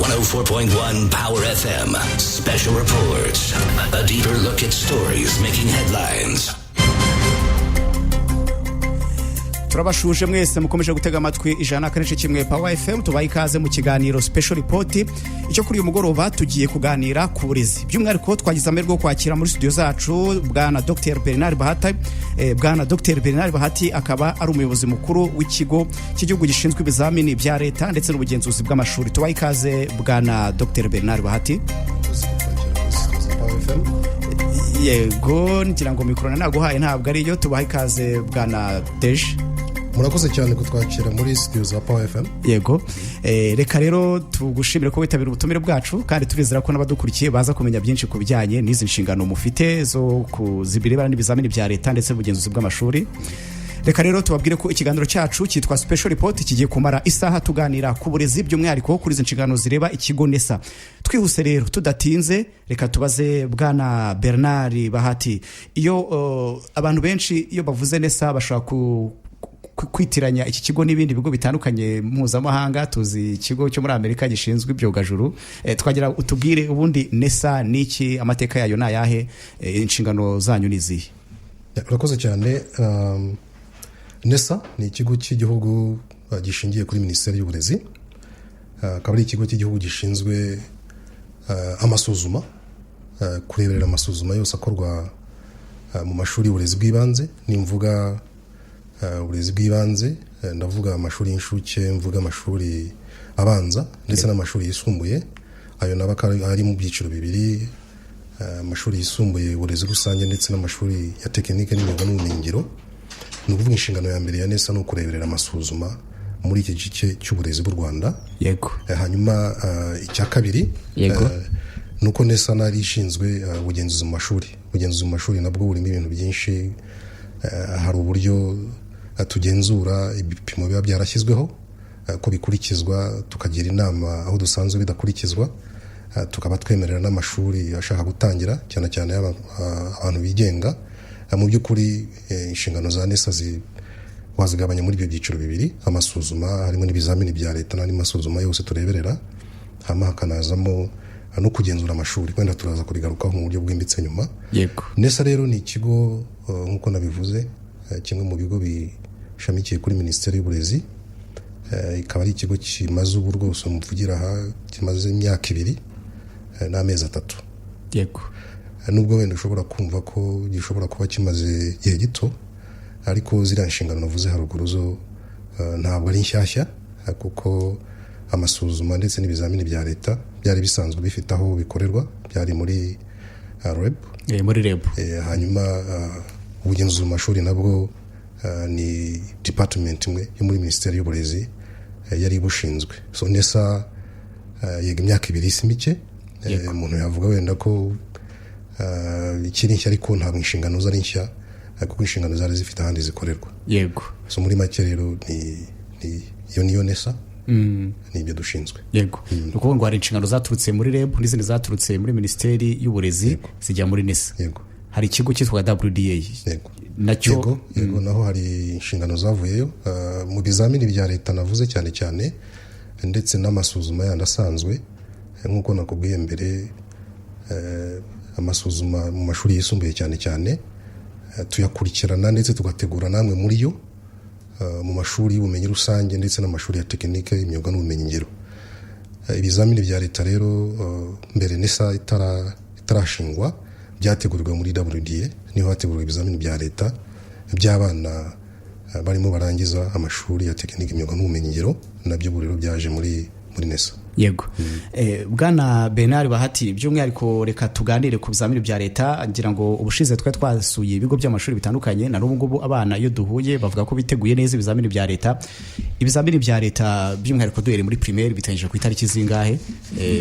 104.1 Power FM. Special reports. A deeper look at stories making headlines. Turabashuje mwese mukomeje gutega amatwi ijana kanishe kimwe Power FM tubaye ikaze mu kiganiro Special Report. Icyo kuri uyu mugoroba tugiye kuganira ku burezi. By'umwihariko twagize amerwe kwakira muri studio zacu bwana Dr. Bernard Bahati. Bwana Dr. Bernard Bahati akaba ari umuyobozi mukuru w'ikigo cy'igihugu gishinzwe ibizamini bya leta ndetse n'ubugenzuzi bw'amashuri. Tubaye ikaze bwana Dr. Bernard Bahati. Yego ngira ngo mikoro naguhaye ntabwo ari yo. Tubaye ikaze bwana DG. Murakoze cyane kutwakira muri studio za Power FM. Yego reka rero tugushimire ko witabira ubutumire bwacu kandi turizera ko n'abadukurikiye baza kumenya byinshi ku bijyanye n'izi nshingano mufite zo kuzibirebana n'ibizamini bya leta ndetse n'ubugenzuzi bw'amashuri. Reka rero tubabwire ko ikiganiro cyacu cyitwa Special Report kigiye kumara isaha tuganira ku burezi by'umwihariko kuri izi nshingano zireba ikigo NESA. Twihuse rero tudatinze reka tubaze bwana Bernard Bahati, iyo abantu benshi iyo bavuze NESA bashaka kwitiranya iki kigo n'ibindi bigo bitandukanye mpuzamahanga. Tuzi ikigo cyo muri Amerika gishinzwe ibyogajuru. Twagira utubwire ubundi NESA niki, amateka yayo nayahe, inshingano zanyu nizihe? Urakoze cyane. NESA ni ikigo cy'igihugu gishingiye kuri Minisiteri y'Uburezi. Akaba ari ikigo cy'igihugu gishinzwe amasuzuma, kureberera amasuzuma yose akorwa mu mashuri y'uburezi bw'ibanze. Nimvuga uburezi bw'ibanze ndavuga amashuri y'incuke, mvuga amashuri abanza ndetse n'amashuri yisumbuye. Ayo naba ari mu byiciro bibiri, amashuri yisumbuye uburezi rusange ndetse n'amashuri ya tekinike n'imyuga n'ubumenyingiro. Ni ukuvuga inshingano ya mbere ya NESA no kureberera amasuzuma muri iki gice cy'uburezi bw'u Rwanda. Yego. Hanyuma icya kabiri nuko NESA nari ishinzwe ubugenzuzi mu mashuri. Ubugenzuzi mu mashuri nabwo burimo ibintu byinshi. Hari uburyo tugenzura ibipimo biba byarashyizweho ko bikurikizwa, tukagira inama aho dusanzwe bidakurikizwa, tukaba twemerera n'amashuri ashaka gutangira cyane cyane abantu bigenga. Mu by'ukuri inshingano za NESA wazigabanya muri ibyo byiciro bibiri: amasuzuma harimo n'ibizamini bya leta n'andi masuzuma yose tureberera, hama hakanazamo no kugenzura amashuri. Kwenda turaza kubigarukaho mu buryo bwimbitse nyuma. Yego. NESA rero ni ikigo nk'uko nabivuze kimwe mu bigo bishamikiye kuri Minisiteri y'Uburezi. Ikaba ari ikigo kimaze ubu rwose muvugira aha kimaze imyaka 2 n'amezi 3. Yego. Nubwo wenda ushobora kumva ko gishobora kuba kimaze igihe gito, ariko ziriya nshingano navuze haruguru zo ntabwo ari nshyashya, kuko amasuzuma ndetse n'ibizamini bya leta byari bisanzwe bifite aho bikorerwa, byari muri REB. Muri REB. Hanyuma ubugenzuzi mu mashuri nabwo ni department imwe yo muri Minisiteri y'Uburezi yari bushinzwe. So NESA yega imyaka 2 si mike. Umuntu yavuga wenda ko ikiri nshya, ariko ntabwo inshingano zari nshya kuko inshingano zari zifite ahandi zikorerwa. Yego. So muri make rero niyo NESA. Ni ibyo dushinzwe. Yego. Nuko ngo hari inshingano zaturutse muri REB n'izindi zaturutse muri Minisiteri y'Uburezi zijya muri NESA. Yego. Hari ikigo cyitwa WDA. Yego. Nacyo yego naho hari inshingano zavuyeyo mu bizamini bya leta navuze cyane cyane, ndetse n'amasuzuma yandi asanzwe. Nk'uko nakubwiye mbere, amasuzuma mu mashuri yisumbuye cyane cyane tuyakurikirana ndetse tugategura namwe muri yo mu mashuri y'ubumenyi rusange ndetse n'amashuri ya tekinike, imyuga n'ubumenyingiro. Ibizamini bya leta rero mbere NESA itarashingwa byategurirwa muri WDA, niho hategurwa ibizamini bya leta by'abana barimo barangiza amashuri ya tekinike, imyuga n'ubumenyingiro. Nabyo burero byaje muri NESA. Yego. Bwana Bernard Bahati, by'umwihariko reka tuganire ku bizamini bya leta. Ngira ngo ubushize twasuye ibigo by'amashuri bitandukanye, na n'ubu ngubu abana iyo duhuye bavuga ko biteguye neza ibizamini bya leta. Ibizamini bya leta by'umwihariko duhere muri primaire bitangije ku itariki zingahe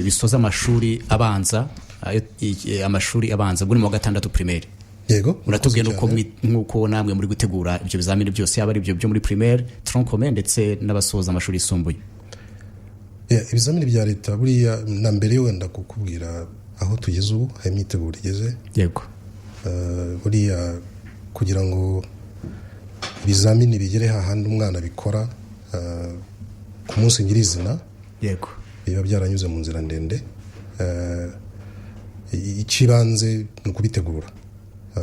bisoza amashuri abanza, amashuri abanza buri mu 6 primaire? Yego. Uratubwiye nuko namwe muri gutegura ibyo bizamini byose, yaba ari ibyo byo muri primaire, tronc commun ndetse n'abasoza amashuri yisumbuye. Ibizamini bya leta buriya na mbere wenda kukubwira aho tugeze ubu, aho imyiteguro igeze. Yego. Buriya kugira ngo ibizamini bigere hahandi umwana bikora ku munsi nyirizina. Yego. biba byaranyuze mu nzira ndende. Ikibanze ni ukubitegura,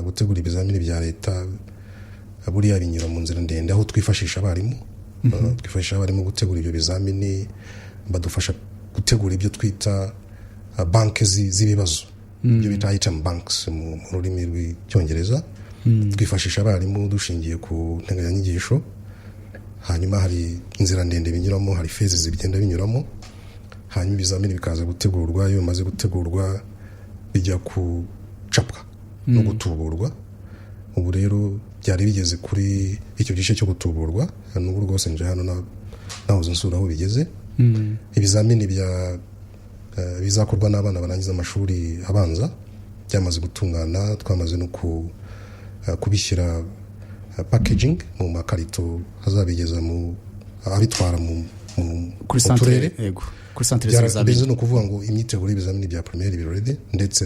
gutegura ibizamini bya leta buriya binyura mu nzira ndende, aho twifashisha abarimu gutegura ibyo bizamini, badufasha gutegura ibyo twita banki z'ibibazo, ibyo bita item banks mu rurimi rw'icyongereza. Twifashisha abarimu dushingiye ku nteganyanyigisho, hanyuma hari inzira ndende binyuramo, hari phases bigenda binyuramo, hanyuma ibizamini bikaza gutegurwa. Iyo bimaze gutegurwa bijya kucapwa no gutuburwa. Ubu rero byari bigeze kuri icyo gice cyo gutuburwa, n'ubu rwose nje hano nahoze nsura aho bigeze. Ibizamini bizakorwa n'abana barangiza amashuri abanza byamaze gutungana, twamaze no kubishyira packaging mu makarito azabigeza mu abitwara mu turere. Kuri centre z'ibizamini. Bivuze no kuvuga ngo imyiteguro y'ibizamini bya primaire birorede, ndetse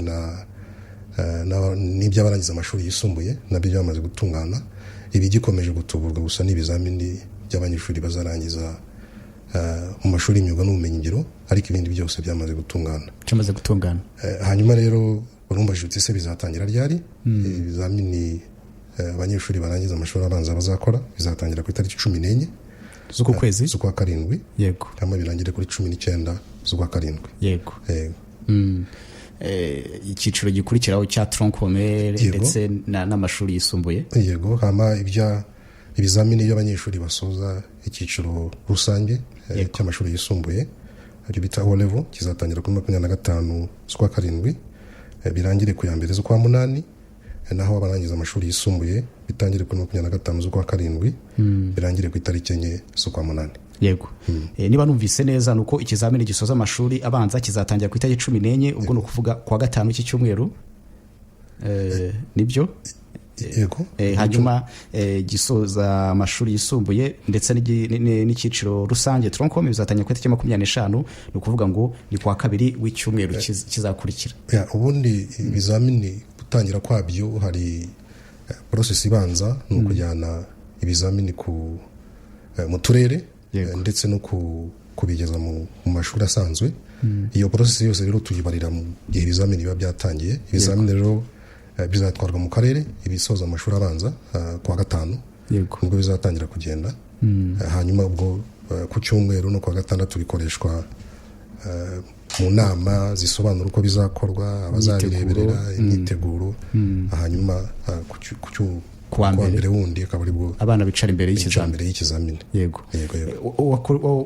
n'iby'abarangiza amashuri yisumbuye nabyo byamaze gutungana. Ibi gikomeje gutuburwa gusa n'ibizamini by'abanyeshuri bazarangiza mu mashuri y'imyuga n'ubumenyingiro, ariko ibindi byose byamaze gutungana. Hanyuma rero urumbaje uti se bizatangira ryari? Ibizamini abanyeshuri barangiza amashuri abanza bazakora bizatangira ku itariki 14 z'uko kwezi z'ukwa karindwi. Yego. Hama birangire kuri 19 z'ukwa karindwi. Yego. Icyiciro gikurikiraho cya tronc-commun ndetse n'amashuri yisumbuye. Yego. Hama ibizamini by'abanyeshuri basoza icyiciro rusange cy'amashuri yisumbuye, aribyo bita O level, kizatangira kuri 25 z'ukwa karindwi, birangire ku ya mbere z'ukwa munani. Naho abarangiza amashuri yisumbuye bitangire kuri 25 z'ukwa karindwi, birangire ku itariki 4 z'ukwa munani. Yego. Niba numvise neza nuko ikizamini gisoza amashuri abanza kizatangira ku itariki 14, ubwo no kuvuga kwa gatanu iki cyumweru. Nibyo? Yego. Hanyuma gisoza amashuri yisumbuye ndetse n'icyiciro rusange tronc-commun bizatangira ku itariki 25, no kuvuga ngo ni kwa kabiri w'icyumweru kizakurikira. Ubundi ibizamini gutangira kwabyo hari process ibanza no kujyana ibizamini mu turere, ndetse no kubigeza mu mashuri asanzwe. Iyo process yose rero tuyibarira mu gihe ibizamini biba byatangiye. Ibizamini rero bizatwarwa mu karere, ibisoza amashuri abanza kwa gatanu nibwo bizatangira kugenda. Hanyuma ubwo ku cyumweru no kwa gatandatu bikoreshwa mu nama zisobanura uko bizakorwa, abazabireberera imyiteguro. Hanyuma kuwa mbere wundi akaba aribwo abana bicara imbere y'ikizamini. Yego.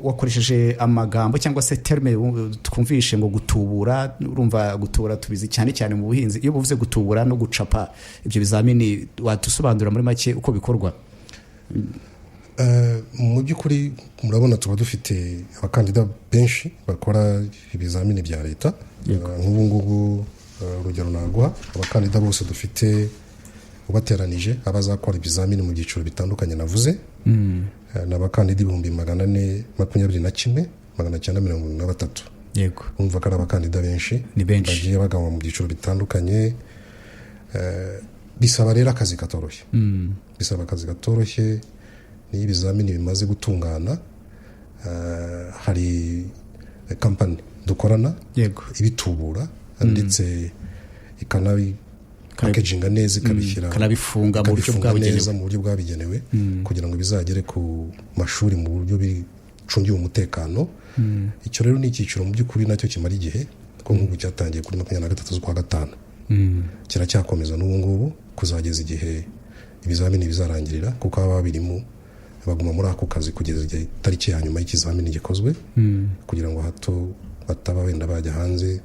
Wakoresheje amagambo cyangwa se terme twumvishe ngo gutubura. Urumva gutubura tubizi cyane cyane mu buhinzi. Iyo buvuze gutubura no gucapa ibyo bizamini, watusobanurira muri make uko bikorwa? Mu by'ukuri murabona tuba dufite abakandida benshi bakora ibizamini bya leta. Nk'ubu ngubu urugero naguha, abakandida bose dufite ubateranije abazakora ibizamini mu byiciro bitandukanye navuze, n'abakandida 421,923. Yego. Umva ko ari abakandida benshi bagiye bagabwa mu byiciro bitandukanye. Bisaba rero akazi katoroshye. Niyo ibizamini bimaze gutungana, hari kampani dukorana ibitubura, ndetse packaging neza, ikabishyira kanabifunga mu buryo bwabigenewe kugira ngo bizagere ku mashuri mu buryo bicungiwe umutekano. Icyo rero ni icyiciro mu by'ukuri nacyo kimara igihe, kuko nk'ubu cyatangiye kuri 23 z'ukwa gatanu, kiracyakomeza n'ubu ngubu kuzageza igihe ibizamini bizarangirira, kuko aba babirimo baguma muri ako kazi kugeza igihe tariki ya nyuma y'ikizamini gikozwe, kugira ngo hato bataba wenda bajya hanze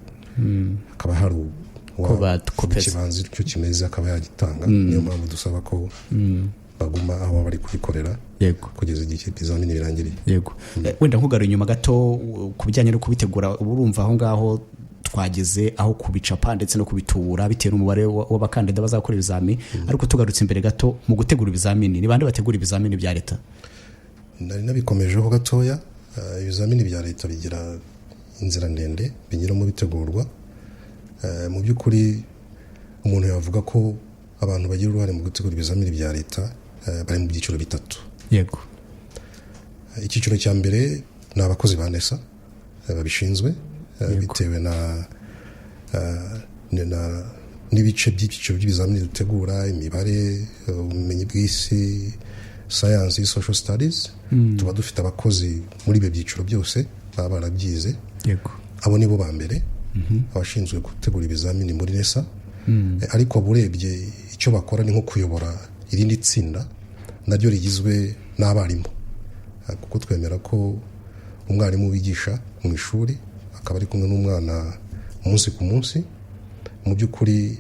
akaba hari ikibanza cyo kimeze akaba yagitanga. Niyo mpamvu dusaba ko baguma aho bari kugikorera kugeza igihe ibizamini birangiriye. Yego. Wenda nkugaruye inyuma gato ku bijyanye no kubitegura, urumva aho ngaho twageze aho kubicapa ndetse no kubitubura bitewe n'umubare w'abakandida bazakora ibizamini. Ariko tugarutse imbere gato mu gutegura ibizamini, ni bande bategura ibizamini bya leta? Nari nabikomejeho gatoya. Ibizamini bya leta bigira inzira ndende binyuramo bitegurwa. Mu by'ukuri umuntu yavuga ko abantu bagira uruhare mu gutegura ibizamini bya leta bari mu byiciro bitatu. Yego. Icyiciro cya mbere ni abakozi ba NESA babishinzwe bitewe n'ibice by'ibyiciro by'ibizamini dutegura, imibare, ubumenyi bw'isi, science, social studies. Tuba dufite abakozi muri ibyo byiciro byose baba barabyize. Abo nibo ba mbere abashinzwe gutegura ibizamini muri NESA. Ariko burebye icyo bakora ni nko kuyobora irindi tsinda naryo rigizwe n'abarimu, kuko twemera ko umwarimu wigisha mu ishuri akaba ari kumwe n'umwana umunsi ku munsi, mu by'ukuri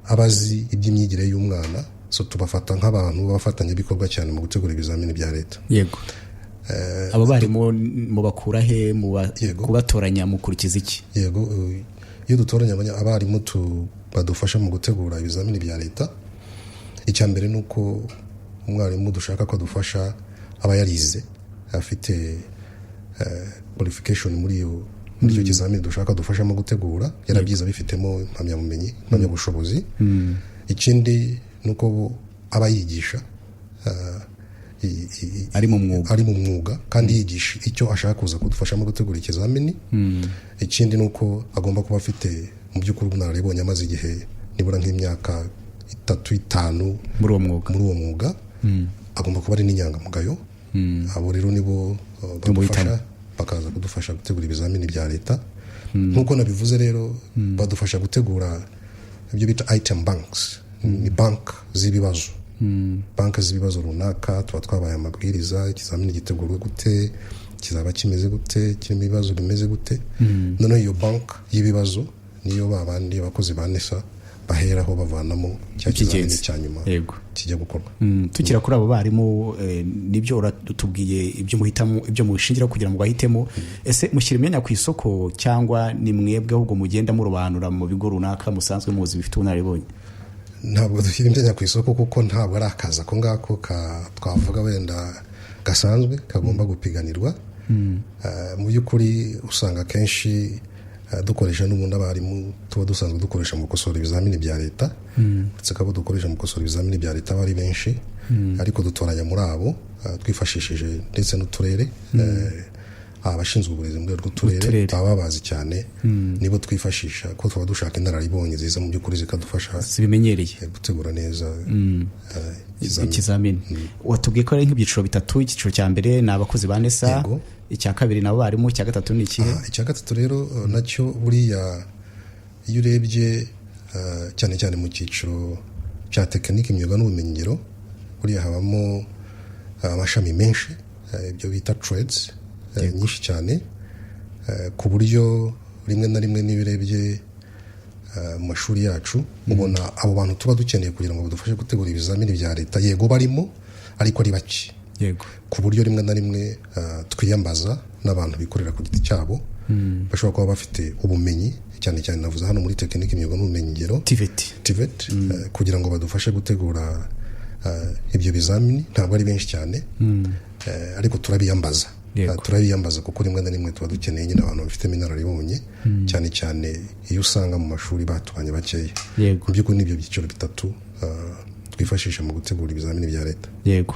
abazi iby'imyigire y'umwana, so tubafata nk'abantu b'abafatanyabikorwa cyane mu gutegura ibizamini bya leta. Yego. Abo barimu mubakura he, kubatoranya mukurikiza iki? Yego, iyo dutoranya abarimu badufasha mu gutegura ibizamini bya leta, icya mbere ni uko umwarimu dushaka ko adufasha aba yarize, afite qualification muri icyo kizamini dushaka dufasha mu gutegura, yarabyize abifitemo impamyabumenyi, impamyabushobozi. Ikindi ni uko aba yigisha, ari mu mwuga kandi yigisha icyo ashaka kuza kudufasha mu gutegura ikizamini. Ikindi ni uko agomba kuba afite mu by'ukuri ubunararibonye, amaze igihe nibura nk'imyaka 3-5 muri uwo mwuga. Agomba kuba ari n'inyangamugayo. Abo rero nibo badufasha, bakaza kudufasha gutegura ibizamini bya leta. Nk'uko nabivuze rero, badufasha gutegura ibyo bita item banks, ni bank z'ibibazo. Bank z'ibibazo runaka, tuba twabaye amabwiriza, ikizamini gitegurwa gute, kizaba kimeze gute, kirimo ibibazo bimeze gute. Noneho iyo bank y'ibibazo niyo babandi abakozi ba NESA baheraho bavanamo cya kizamini cya nyuma kijya gukorwa. Tukira kuri abo barimu, nibyo uratubwiye ibyo muhitamo, ibyo mushingira kugira ngo bahitemo. Ese mushyira imyanya ku isoko cyangwa ni mwebwe ahubwo mugenda murobanura mu bigo runaka musanzwe muzi bifite ubunararibonye? Ntabwo dushyira imyanya ku isoko, kuko ntabwo ari akazi ako ngako twavuga wenda gasanzwe kagomba gupiganirwa. Mu by'ukuri usanga kenshi dukoresha n'ubundi abarimu tuba dusanzwe dukoresha mu gukosora ibizamini bya leta, ndetse kabo dukoresha mu gukosora ibizamini bya leta bari benshi. Ariko dutoranya muri abo twifashishije ndetse n'uturere, abashinzwe uburezi mu rwego rw'uturere baba bazi cyane, nibo twifashisha ko tuba dushaka inararibonye ziza mu by'ukuri zikadufasha zibimenyereye gutegura neza ikizamini. Watubwiye ko ari nk'ibyiciro bitatu. Icyiciro cya mbere ni abakozi ba NESA, icya kabiri nabo barimu, icya gatatu ni ikihe? Icya gatatu rero nacyo buriya iyo urebye cyane cyane mu cyiciro cya tekinike, imyuga n'ubumenyingiro, buriya habamo amashami menshi, ibyo bita trades nyinshi cyane, ku buryo rimwe na rimwe niyo urebye mu mashuri yacu ubona abo bantu tuba dukeneye kugira ngo badufashe gutegura ibizamini bya leta, yego barimo ariko ari bake. Ku buryo rimwe na rimwe twiyambaza n'abantu bikorera ku giti cyabo, bashobora kuba bafite ubumenyi, cyane cyane navuze hano muri tekinike, imyuga n'ubumenyingiro, TVET, kugira ngo badufashe gutegura ibyo bizamini. Ntabwo ari benshi cyane, ariko turabiyambaza. Turabiyambaza kuko rimwe na rimwe tuba dukeneye nyine abantu bafitemo inararibonye, cyane cyane iyo usanga mu mashuri batubanye bakeya. Mu by'ukuri n'ibyo byiciro bitatu twifashisha mu gutegura ibizamini bya leta. Yego.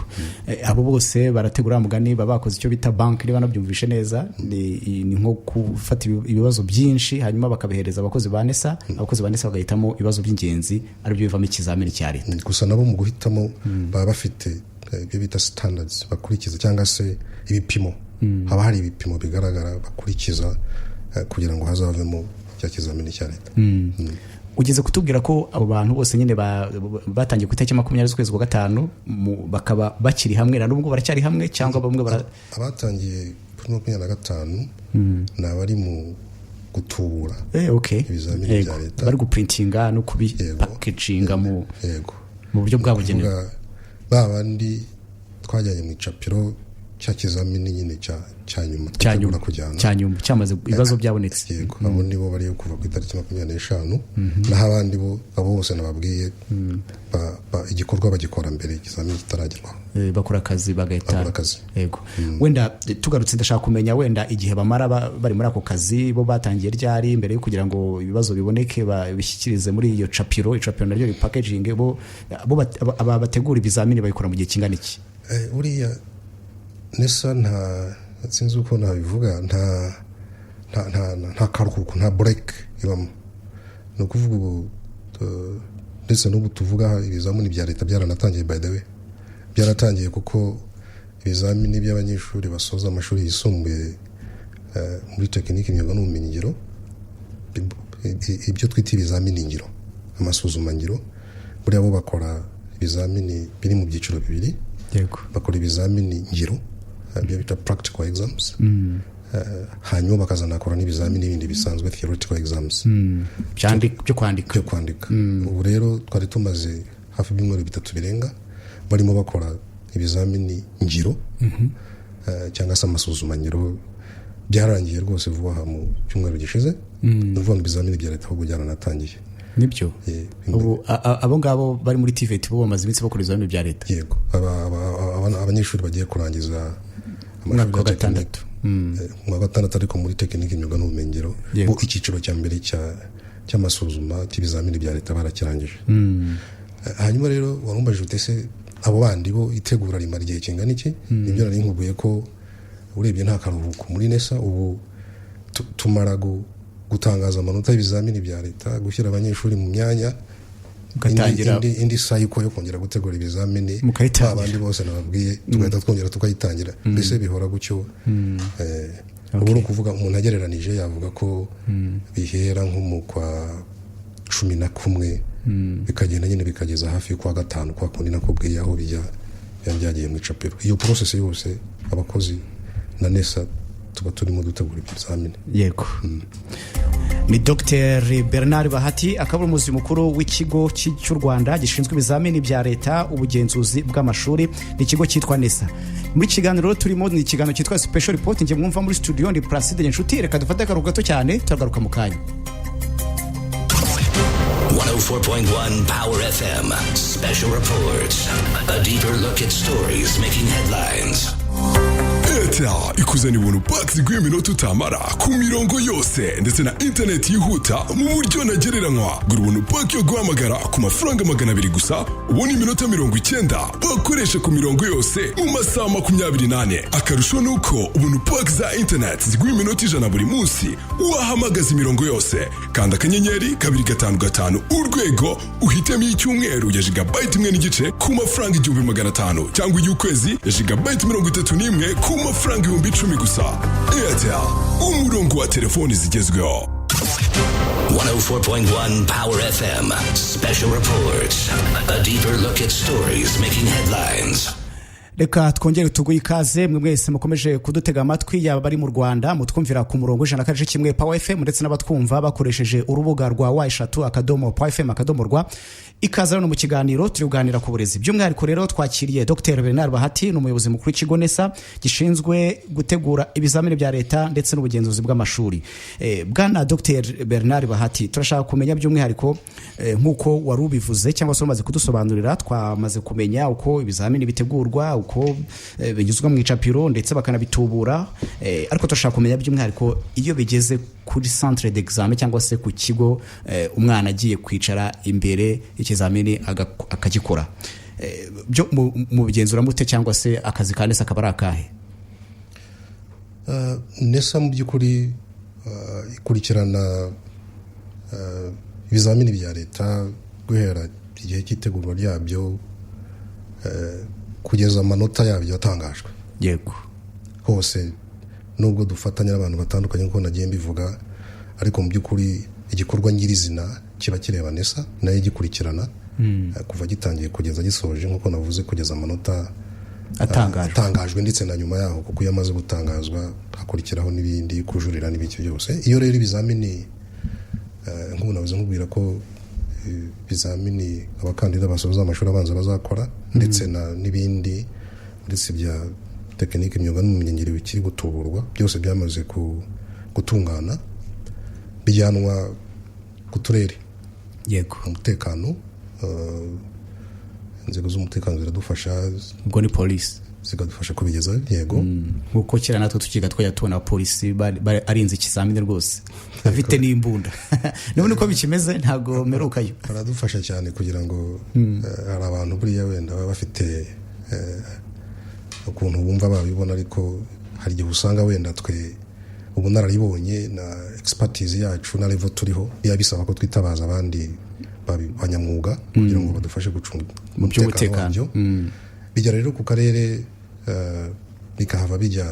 Abo bose barategura mugani, baba bakoze icyo bita bank, niba nabyumvishe neza, ni nko gufata ibibazo byinshi hanyuma bakabihereza abakozi ba NESA, abakozi ba NESA bagahitamo ibibazo by'ingenzi aribyo bivamo ikizamini cya leta. Gusa nabo mu guhitamo baba bafite ibyo bita standards bakurikiza, cyangwa se ibipimo. Haba hari ibipimo bigaragara bakurikiza kugira ngo hazavemo cya kizamini cya leta. Ugeze kutubwira ko abo bantu bose nyine batangiye ku itariki 20 z'ukwezi kwa gatanu, bakaba bakiri hamwe, na nubwo baracyari hamwe cyangwa bamwe abatangiye kuri 25 ni abari mu gutubura ibizamini bya leta, bari guprintinga no kubipackaginga mu buryo bwabugenewe. Babandi twajyanye mu icapiro cya kizamini nyine cya nyuma tugura kujyana cyamaze ibibazo byabonetse. Yego, abo nibo bari kuva ku itariki 25, naho abandi abo bose nababwiye igikorwa bagikora mbere ikizamini kitaragerwaho, bakora akazi bagahita. Yego. Wenda tugarutse ndashaka kumenya wenda igihe bamara bari muri ako kazi, bo batangiye ryari mbere yo kugira ngo ibibazo biboneke babishyikirize muri iyo icapiro naryo packaging, bo bategura ibizamini bayikora mu gihe kingana iki? Uriya NESA sinzi uko nabivuga, nta karuhuko nta break ibamo. Ni ukuvuga ubu ndetse n'ubu tuvuga ibizamini bya leta byaranatangiye, by the way byaratangiye, kuko ibizamini by'abanyeshuri basoza amashuri yisumbuye muri tekinike imyuga n'ubumenyingiro, ibyo twita ibizamini ngiro, amasuzuma ngiro, buriya bo bakora ibizamini biri mu byiciro bibiri. Yego. Bakora ibizamini ngiro byo bita practical exams, hanyuma bakazanakora n'ibizamini bindi bisanzwe theoretical exams, byo kwandika. Ubu rero twari tumaze hafi ibyumweru 3 birenga barimo bakora ibizamini ngiro, cyangwa se amasuzuma ngiro. Byarangiye rwose vuba mu cyumweru gishize. N'uvuga ibizamini bya leta ahubwo byaranatangiye. Nibyo. Ubu abo ngabo bari muri TVET bo bamaze iminsi bakora ibizamini bya leta. Yego. Abanyeshuri bagiye kurangiza amashuri ya gatandatu. Mu gatandatu ariko muri tekinike imyuga n'ubumenyingiro, bo icyiciro cya mbere cy'amasuzuma cy'ibizamini bya leta barakirangije. Hanyuma rero warumbaje utese abo bandi bo itegura rimara igihe kingana iki? Nibyo nari nkubuye ko urebye nta karuhuko muri NESA. Ubu tumara gutangaza amanota y'ibizamini bya leta, gushyira abanyeshuri mu myanya, indi cycle yo kongera gutegura ibizamini, abandi bose nababwiye tugahita twongera tukayitangira. Mbese bihora gutyo. Ubu ni ukuvuga umuntu agereranije yavuga ko bihera nko mu kwa 11 bikagenda nyine bikageza hafi yo kwa 5, kwa kundi nakubwiye aho byagiye mu icapiro. Iyo process yose abakozi na NESA tuba turimo dutegura ibizamini. Yego. Ni Dr. Bernard Bahati, akaba umuyobozi mukuru w'ikigo cy'u Rwanda gishinzwe ibizamini bya leta, ubugenzuzi bw'amashuri, n'ikigo cyitwa NESA. Muri kiganiro turimo ni ikiganiro cyitwa Special Report, nge mwumva muri studio ndi Placide Nshuti. Reka dufate akaruhuko gato cyane turagaruka mu kanya. 104.1 Power FM. Special Reports. A deeper look at stories making headlines. Ikuzani ubuntu packs rw'iminota utamara ku mirongo yose ndetse na internet yihuta mu buryo ntagereranywa. Gura ubuntu pack yo guhamagara ku mafaranga 200 gusa, ubona iminota 90 bakoresha ku mirongo yose mu masaha 28. Akarusho nuko ubuntu pack za internet ziguha iminota 100 buri munsi wahamagaza imirongo yose. Kanda akanyenyeri 255 urwego uhitemo icyumweru ya gigabyte 1.5 ku mafaranga 1500, cyangwa y'ukwezi ya gigabyte 31 ku mafaranga 10,000 gusa. Airtel, umurongo wa telefoni zigezweho. 104.1 Power FM. Special Reports. A deeper look at stories making headlines. Reka twongere tuguye ikaze mwe mwese mukomeje kudutega amatwi, yaba bari mu Rwanda mutwumvira ku murongo 101.1 Power FM, ndetse n'abatwumva bakoresheje urubuga rwa y3.fm.rw. Ikaze rero mu kiganiro turi kuganira ku burezi. By'umwihariko rero twakiriye Dr. Bernard Bahati, n'umuyobozi mukuru w'ikigo NESA gishinzwe gutegura ibizamini bya leta ndetse n'ubugenzuzi bw'amashuri. Bwana Dr. Bernard Bahati, turashaka kumenya by'umwihariko nk'uko wari ubivuze cyangwa se umaze kudusobanurira, twamaze kumenya uko ibizamini bitegurwa, uko binyuzwa mu icapiro ndetse bakanabitubura, ariko turashaka kumenya by'umwihariko iyo bigeze kuri centre d'examen cyangwa se ku kigo umwana agiye kwicara imbere ikizamini akagikora, byo mu bigenzura mute cyangwa se akazi ka NESA akaba ari akahe? NESA mu by'ukuri ikurikirana ibizamini bya leta guhera igihe cy'itegurwa ryabyo kugeza amanota yabyo atangajwe. Yego. Hose nubwo dufatanya n'abantu batandukanye nko nagiye mbivuga, ariko mu by'ukuri igikorwa nyirizina kiba kireba NESA nayo gikurikirana kuva gitangiye kugeza gisoje, nkuko navuze, kugeza amanota atangajwe ndetse na nyuma yaho, kuko yamaze gutangazwa hakurikiraho n'ibindi kujurira n'ibiki byose. Iyo rero ibizamini nk'ubu navuze nkubwira ko bizamini abakandida basoza amashuri abanza bazakora, ndetse n'ibindi ndetse bya tekinike imyuga n'ubumenyingiro bikiri gutuburwa, byose byamaze gutungana, bijyanwa ku turere. Yego. Umutekano, inzego z'umutekano ziradufasha, ubwo ni polisi zikadufasha kubigeza. Yego. Nkuko kera natwe tukiga twajya tubona polisi arinze ikizamini rwose afite n'imbunda. None uko bikimeze ntago merukayo. Baradufasha cyane kugira ngo hari abantu buriya wenda baba bafite ukuntu bumva babibona, ariko hari igihe usanga wenda twe ubunararibonye na expertise yacu na level turiho biba bisaba ko twitabaza abandi banyamwuga kugira ngo badufashe gucunga umutekano. Bijya rero ku karere bikahava bijya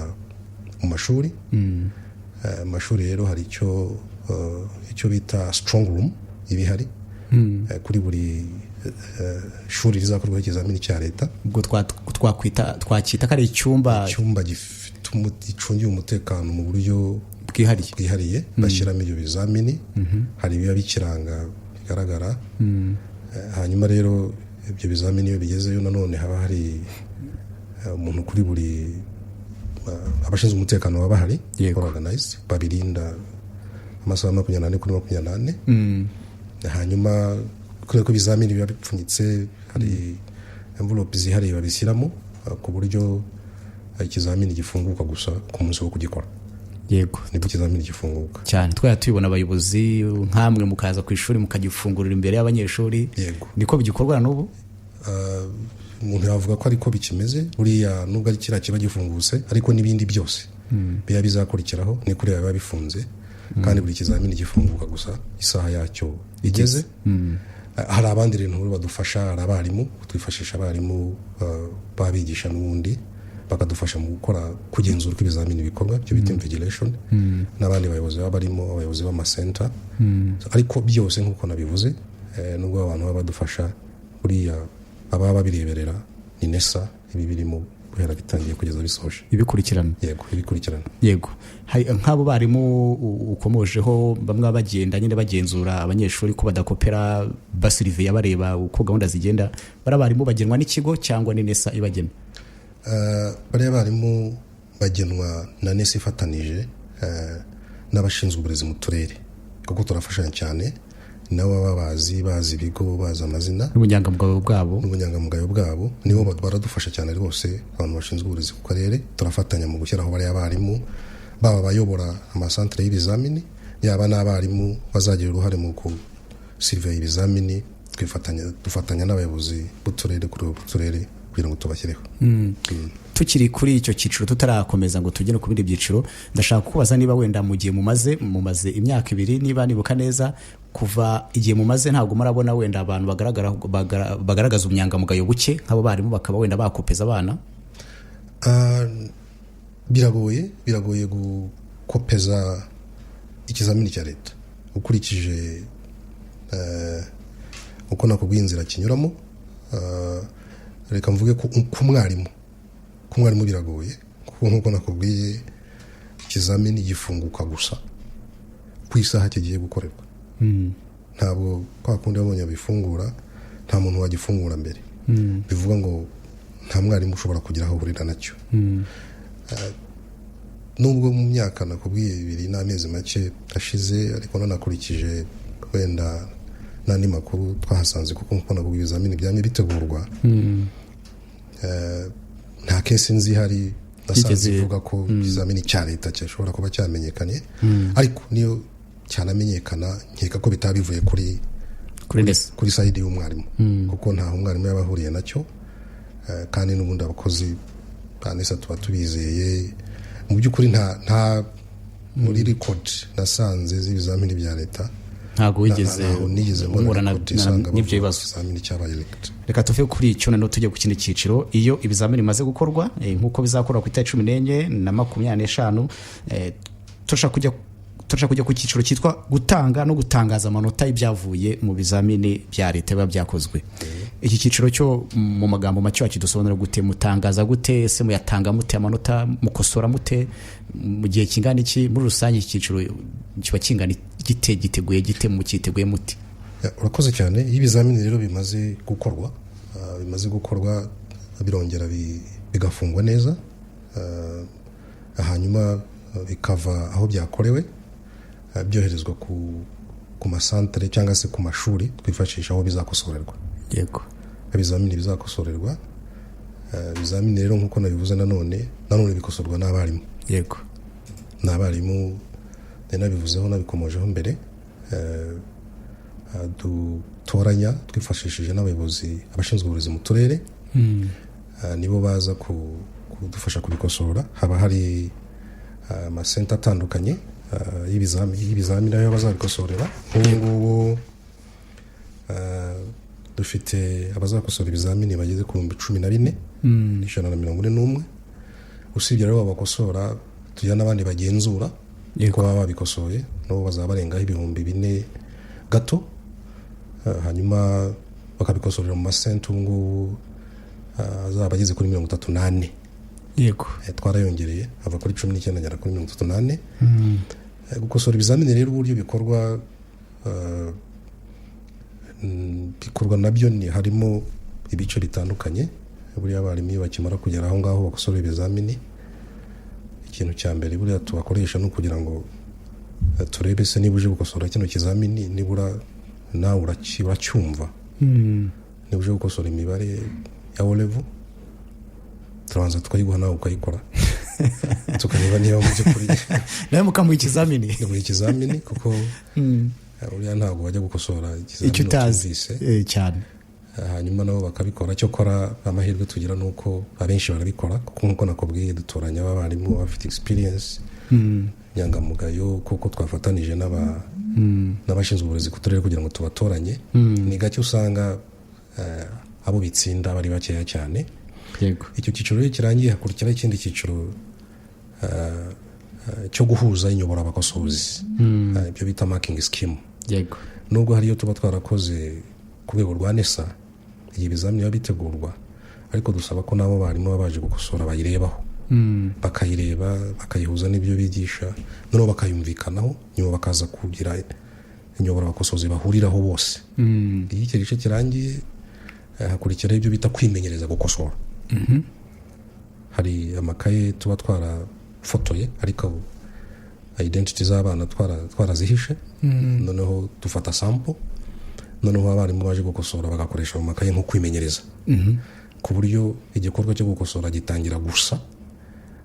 mu mashuri. Amashuri rero hari icyo bita strong room ibihari kuri buri shuri rizakorwaho ikizamini cya leta. Ubwo twakwita kari icyumba gicungiye umutekano mu buryo bwihariye bashyiramo ibyo bizamini. Hari ibiba bikiranga bigaragara. Hanyuma rero ibyo bizamini iyo bigezeyo nanone haba hari umuntu kuri buri abashinzwe umutekano baba bahari organized babirinda amasaha 24 kuri 24. Hanyuma kubera ko ibizamini biba bipfunyitse hari envelope zihariye babishyiramo ku buryo ikizamini gifunguka gusa ku munsi wo kugikora. Yego, nibwo ikizamini gifunguka cyane. Twaya tubibona abayobozi nkamwe mukaza ku ishuri mukagifungurira imbere y'abanyeshuri. Niko bigikorwa n'ubu. Umuntu yavuga ko ariko bikimeze buriya nubwo ari kira kiba gifungutse ariko nibindi byose biya bizakurikiraho ni kuri biba bifunze kandi buri kizamini gifunguka gusa isaha yacyo igeze. Hari abandi rero badufasha, hari abarimu twifashisha abarimu babigisha n'ubundi bakadufasha mu gukora kugenzura uko ibizamini bikorwa byo bita invigilation. N'abandi bayobozi barimo abayobozi b'amasenta. Ariko byose nk'uko nabivuze nubwo abantu baba badufasha buriya ababa babireberera ni NESA ibi birimo guhera bitangiye kugeza bisoje ibikurikirana. Yego, nk'abo barimo ukomojeho bamwe bagenda nyine bagenzura abanyeshuri ko badakopera basirive bareba uko gahunda zigenda. Barabarimu bagenwa n'ikigo cyangwa ni NESA ibagena? Bariya barimo bagenwa na NESA ifatanije n'abashinzwe uburezi mu turere kuko turafashanya cyane nabo bazi ibigo bazi amazina n'ubunyangamugayo bwabo nibo baradufasha cyane rwose. Abantu bashinzwe uburezi ku karere turafatanya mu gushyiraho bariya barimu baba bayobora amasantere y'ibizamini yaba n'abarimu bazagira uruhare mu survey ibizamini. Dufatanya n'abayobozi b'uturere kuri ubu turere kugira ngo tubashyireho. Tukiri kuri icyo cyiciro tutarakomeza ngo tugere ku bindi byiciro, ndashaka kubaza niba wenda mu gihe mumaze imyaka 2 niba nibuka neza, kuva igihe mumaze ntabwo murabona wenda abantu bagaragaza ubunyangamugayo buke nk'abo barimo bakaba wenda bakopeza abana? Biragoye gukopeza ikizamini cya leta ukurikije uko nakubwiye inzira kinyuramo. Reka mvuge ku mwarimu biragoye kuko nkuko nakubwiye ikizamini gifunguka gusa ku isaha kigiye gukorerwa. Ntabwo kwa kundi abonye bifungura nta muntu wagifungura mbere. Bivuga ngo nta mwarimu ushobora kugira aho hurira nacyo. Nubwo mu myaka nakubwiye 2 n'amezi make ashize ariko nanakurikije wenda nandi makuru twahasanze kuko nkuko nakubwiye ibizamini byanye bitegurwa. Nta kesi nzi hari nasanze ivuga ko ikizamini cya leta cyashobora kuba cyamenyekanye. Ariko niyo cyanamenyekana nkeka ko bitabivuye kuri side y'umwarimu kuko nta umwarimu yabahuriye nacyo. Kandi n'ubundi abakozi ba NESA tuba tubizeye mu by'ukuri. Nta muri record nasanze z'ibizamini bya leta ntago wigeze mbona n'ibyo bibazo. Reka tuve kuri icyo none tujye ku kindi cyiciro. Iyo ibizamini bimaze gukorwa nk'uko bizakorwa ku itariki 14 na 25 turashaka kujya ku cyiciro cyitwa gutanga no gutangaza amanota y'ibyavuye mu bizamini bya leta biba byakozwe. Iki cyiciro cyo mu magambo make wakidusobanura gute? Mutangaza gute? Se muyatanga mute amanota? Mukosora mute? Mu gihe kingana iki? Muri rusange iki cyiciro kiba kingana giteguye gite? Mu cyiteguye muti? Urakoze cyane. Ibizamini rero bimaze gukorwa birongera bigafungwa neza, hanyuma bikava aho byakorewe byoherezwa ku masantere cyangwa se ku mashuri twifashisha aho bizakosorerwa. Yego, ibizamini bizakosorerwa. Ibizamini rero nkuko nabivuze nanone bikosorwa n'abarimu. Yego, n'abarimu nabivuzeho nabikomojeho mbere. Dutoranya twifashishije n'abayobozi abashinzwe uburezi mu turere. Nibo baza kudufasha kubikosora. Haba hari amasenta atandukanye y'ibizamini ayo bazabikosorera. Nk'ubu dufite abazakosora ibizamini bageze ku 14,141. Usibye rero abakosora tujya n'abandi bagenzura ko baba babikosoye nabo bazaba barengaho 4,000 gato, hanyuma bakabikosorera mu masenta ngubu azaba ageze kuri 38. Yego, twarayongereye ava kuri 19 agera kuri 38. Gukosora ibizamini rero uburyo bikorwa nabyo ni harimo ibice bitandukanye. Buriya abarimu bakimara kugera aho ngaho bakosora ibizamini, ikintu cya mbere buriya tubakoresha no kugira ngo turebe se niba uje gukosora kino kizamini nibura nawe uracyumva. Niba uje gukosora imibare ya O level turabanza tukayiguha nawe ukayikora tukareba niba mu by'ukuri nawe mukamuha ikizamini kuko uriya ntabwo wajya gukosora ikizamini icyo utazi cyane. Hanyuma nabo bakabikora. Cyo kora amahirwe tugira nuko abenshi barabikora kuko nkuko nakubwiye dutoranya abarimu bafite experience nyangamugayo, kuko twafatanije n'abashinzwe uburezi ku turere kugira ngo tubatoranye. Ni gake usanga abo bitsinda bari bakeya cyane. Yego, icyo cyiciro rero kirangiye hakurikiraho ikindi cyiciro cyo guhuza inyobora abakosozi, ibyo bita marking scheme. Yego, nubwo hariyo tuba twarakoze ku rwego rwa NESA igihe ibizamini biba bitegurwa, ariko dusaba ko nabo barimo babaje gukosora bayirebaho, bakayireba bakayihuza n'ibyo bigisha, noneho bakayumvikanaho, nyuma bakaza kugira inyobora abakosozi bahuriraho bose. Iyo icyo gice kirangiye hakurikiraho ibyo bita kwimenyereza gukosora. Hari amakaye tuba twarafotoye ariko identity z'abana twarazihishe, noneho dufata sample, noneho abarimu baje gukosora bagakoresha mu makaye nko kwimenyereza. Ku buryo igikorwa cyo gukosora gitangira gusa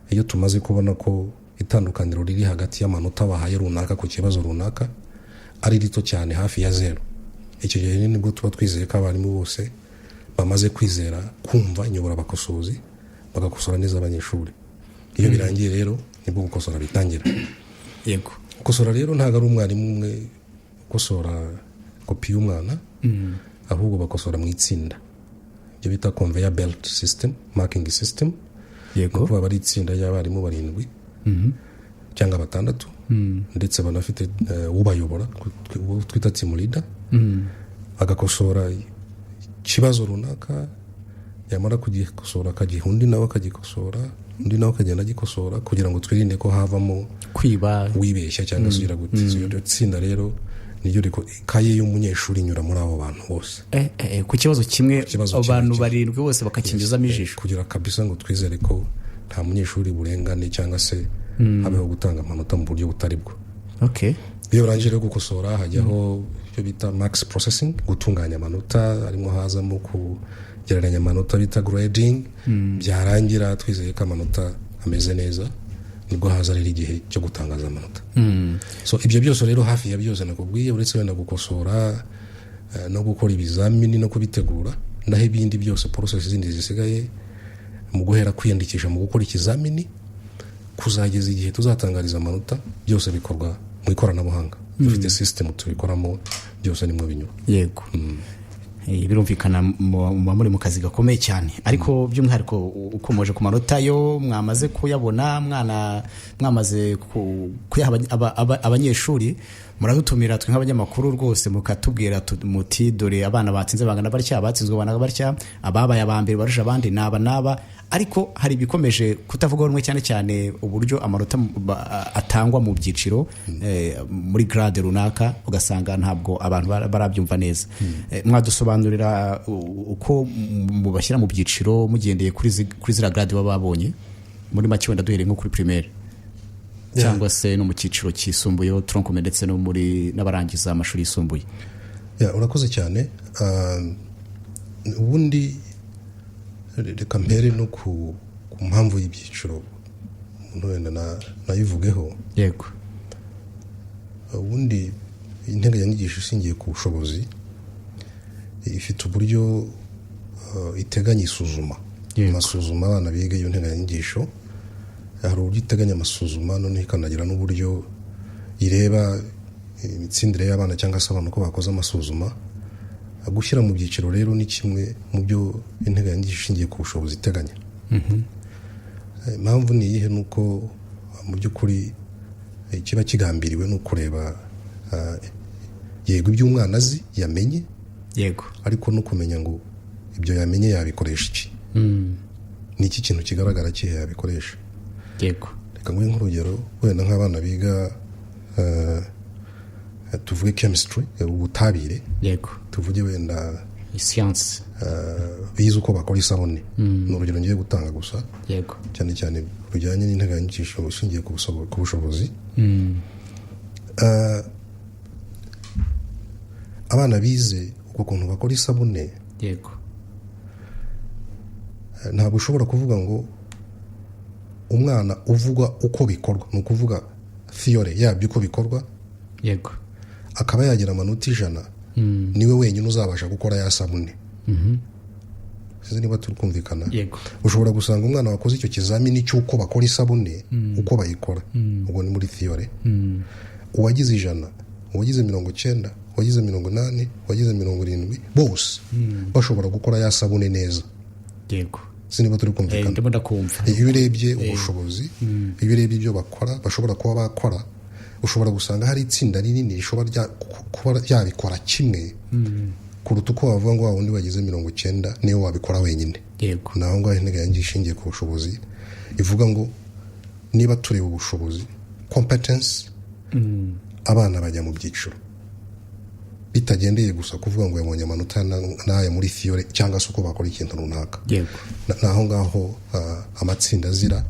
iyo tumaze kubona ko itandukaniro riri hagati y'amanota bahaye runaka ku kibazo runaka ari rito cyane, hafi ya 0. Icyo gihe nibwo tuba twizeye ko abarimu bose bamaze kwizera kumva inyobora abakosozi bagakosora neza abanyeshuri. Iyo birangiye rero nibwo gukosora bitangira. Yego, gukosora rero ntabwo ari umwarimu umwe gukosora kopi y'umwana, ahubwo bakosora mu itsinda. Ibyo bita conveyor belt system, marking system. Yego, kuba bari itsinda y'abarimu 7 cyangwa 6, ndetse banafite ubayobora twita team leader. Agakosora ikibazo runaka, yamara kugikosora akagiha undi nawe akagikosora, undi nawe akagenda agikosora, kugira ngo twirinde ko havamo kwiba, wibeshya cyangwa sugira gutiza. Iyo tsinda rero niryo riko kaye y'umunyeshuri nyura muri abo bantu bose. Ku kibazo kimwe abantu 7 bose bakakinyuzamo ijisho, kugira kabisa ngo twizere ko nta munyeshuri burengane cyangwa se habeho gutanga amanota mu buryo butari bwo. Okay. Iyo barangije rero gukosora hajyaho ibyo bita max processing, gutunganya amanota, harimo hazamo kugereranya amanota bita grading. Byarangira twizeye ko amanota ameze neza, nibwo haza rero igihe cyo gutangaza amanota. So ibyo byose rero hafi ya byose nakubwiye, uretse wenda gukosora no gukora ibizamini no kubitegura, naho ibindi byose process zindi zisigaye mu guhera kwiyandikisha mu gukora ikizamini kuzageza igihe tuzatangariza amanota, byose bikorwa mu ikoranabuhanga. Dufite system tubikoramo, byose nimwe binyura. Yego, birumvikana muri mu kazi gakomeye cyane. Ariko by'umwihariko ukomoje ku manota yo mwamaze kuyabona, mwamaze kuyaha abanyeshuri, muradutumira twe nk'abanyamakuru rwose mukatubwira muti dore abana batsinze bangana batya, abatsinzwe bangana batya, ababaye abambere barusha abandi naba. Ariko hari bikomeje kutavuga rumwe, cyane cyane uburyo amanota atangwa mu byiciro muri grade runaka, ugasanga ntabwo abantu barabyumva neza. Mwadusobanurira uko mubashyira mu byiciro mugendeye kuri zira grade baba babonye, muri make wenda duhereye nko kuri primaire cyangwa se no mu cyiciro cyisumbuyeho troncome, ndetse no muri n'abarangiza amashuri yisumbuye. Urakoze cyane. Ubundi reka mpere no ku mpamvu y'ibyiciro umuntu wenda nayivugeho. Yego, ubundi integanyanyigisho ishingiye ku bushobozi ifite uburyo iteganya isuzuma. Amasuzuma abana biga iyo nteganyanyigisho hari uburyo iteganya amasuzuma noneho ikanagira n'uburyo ireba imitsindire y'abana cyangwa se abantu ko bakoze amasuzuma. Gushyira mu byiciro rero ni kimwe mu byo integanyanyigisho ishingiye ku bushobozi iteganya. Impamvu ni iyihe? Nuko mu by'ukuri kiba kigambiriwe no kureba yego ibyo umwana azi yamenye, yego, ariko no kumenya ngo ibyo yamenye yabikoresha iki. Ni iki kintu kigaragara kihe yabikoresha. Yego, reka nguhe nk'urugero, wenda nk'abana biga tuvuge chemistry, ubutabire, yego, tuvuge wenda science, bize uko bakora isabune. Ni urugero ngiye gutanga gusa, yego, cyane cyane rujyanye n'integanyanyigisho ishingiye ku bushobozi. Abana bize uko kuntu bakora isabune, yego, ntabwo ushobora kuvuga ngo umwana uvuga uko bikorwa, ni ukuvuga theory yabyo uko bikorwa, yego, akaba yagira amanota 100, niwe wenyine uzabasha gukora ya sabune. Sizi niba turi kumvikana. Yego, ushobora gusanga umwana wakoze icyo kizamini cy'uko bakora isabune, uko bayikora, ubwo ni muri theory. Uwagize 100, uwagize 90, uwagize 80, uwagize 70, bose bashobora gukora ya sabune neza. Yego, siniba turi kumvikana. Ndimo ndakumva. Iyo urebye ubushobozi, iyo urebye ibyo bakora, bashobora kuba bakora, ushobora gusanga hari itsinda rinini rishobora kuba ryabikora kimwe kuruta uko wavuga ngo wundi wagize 90 niyo wabikora wenyine. Yego, naho ngaho integanyanyigisho ishingiye ku bushobozi ivuga ngo niba tureba ubushobozi, competence, abana bajya mu byiciro bitagendeye gusa kuvuga ngo yabonye amanota n'aya muri theory cyangwa se uko bakora ikintu runaka. Yego, naho ngaho amatsinda azira,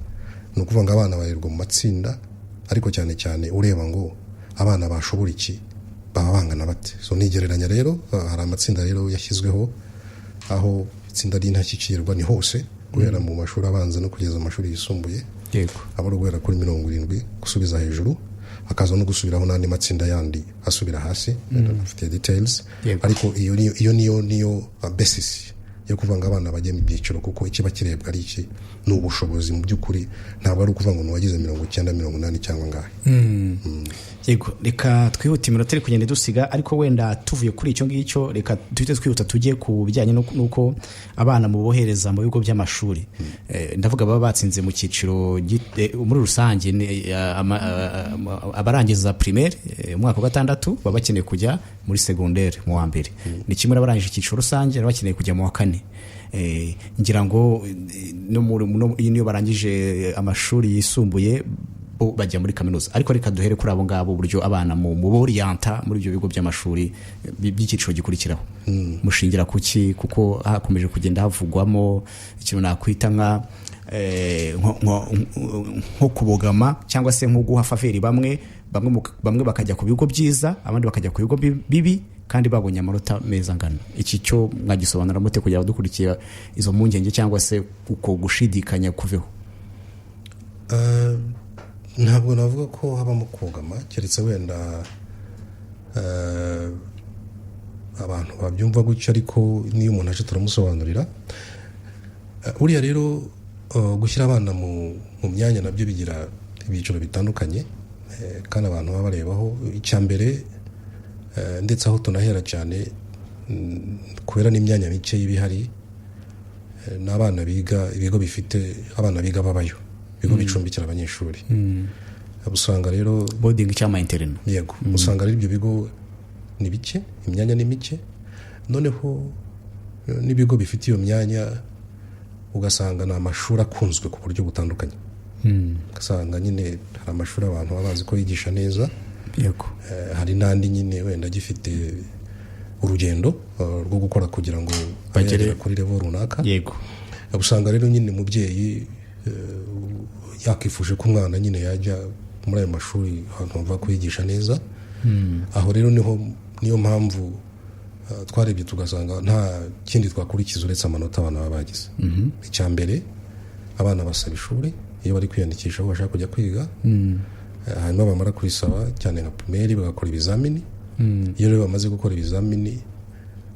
ni ukuvuga ngo abana barerwa mu matsinda, ariko cyane cyane ureba ngo abana bashobora iki, baba bangana bate. So nigereranya rero, hari amatsinda rero yashyizweho aho itsinda ry'intashyikirwa ni hose guhera mu mashuri abanza no kugeza amashuri yisumbuye. yego, aba guhera kuri 70 gusubiza hejuru, akaza no gusubiraho n'andi matsinda yandi asubira hasi. Afite details, ariko iyo niyo basis yo kuvanga abana bajye mu byiciro, kuko ikiba kirebwa ari iki, ni ubushobozi mu by'ukuri, ntabwo ari ukuvuga ngo nuwagize 90, 80 cyangwa ngahe. Yego, reka twihute iminota iri kugenda dusiga, ariko wenda tuvuye kuri icyo ngicyo reka duhite twihuta tujye ku bijyanye nuko abana mu bohereza mu bigo by'amashuri. Ndavuga baba batsinze mu cyiciro muri rusange, abarangiza primaire umwaka wa 6 baba bakeneye kujya muri secondaire mu wa mbere, ni kimwe n'abarangije icyiciro rusange bakeneye kujya mu wa 4. Ngira ngo niyo barangije amashuri yisumbuye bajya muri kaminuza, ariko reka duhere kuri abo ngabo uburyo abana mu boriyanta muri ibyo bigo by'amashuri by'icyiciro gikurikiraho. Mushingira kuki? Kuko hakomeje kugenda havugwamo ikintu nakwita nko kubogama cyangwa se nko guha faveri bamwe bakajya ku bigo byiza, abandi bakajya ku bigo bibi, kandi babonye amanota meza ngana. Iki cyo mwagisobanura mute kugira dukurikiye izo mpungenge cyangwa se uko gushidikanya kuveho? Ntabwo navuga ko habamo kugama, keretse wenda abantu babyumva gutyo, ariko niyo umuntu aje turamusobanurira. Uriya rero gushyira abana mu myanya nabyo bigira ibyiciro bitandukanye, kandi abantu baba barebaho. Icya mbere ndetse aho tunahera cyane kubera n'imyanya mike y'ibihari, n'abana biga ibigo bifite abana biga babayo, ibigo bicumbikira abanyeshuri. Usanga rero boarding cyangwa interna. Yego, usanga rero ibyo bigo ni bike, imyanya ni mike, noneho n'ibigo bifite iyo myanya ugasanga ni amashuri akunzwe ku buryo butandukanye. Ugasanga nyine hari amashuri abantu baba bazi ko yigisha neza. Yego, hari n'andi nyine wenda gifite urugendo rwo gukora kugira ngo bagere kuri level runaka. Yego, usanga rero nyine umubyeyi yakifuje ko umwana nyine yajya muri ayo mashuri ahantu bava kwigisha neza. Aho rero niyo mpamvu twarebye tugasanga nta kindi twakurikiza uretse amanota abana baba bagize. Icya mbere, abana basaba ishuri iyo bari kwiyandikisha aho bashaka kujya kwiga, hanyuma bamara kurisaba cyane nka primaire bagakora ibizamini. Iyo rero bamaze gukora ibizamini,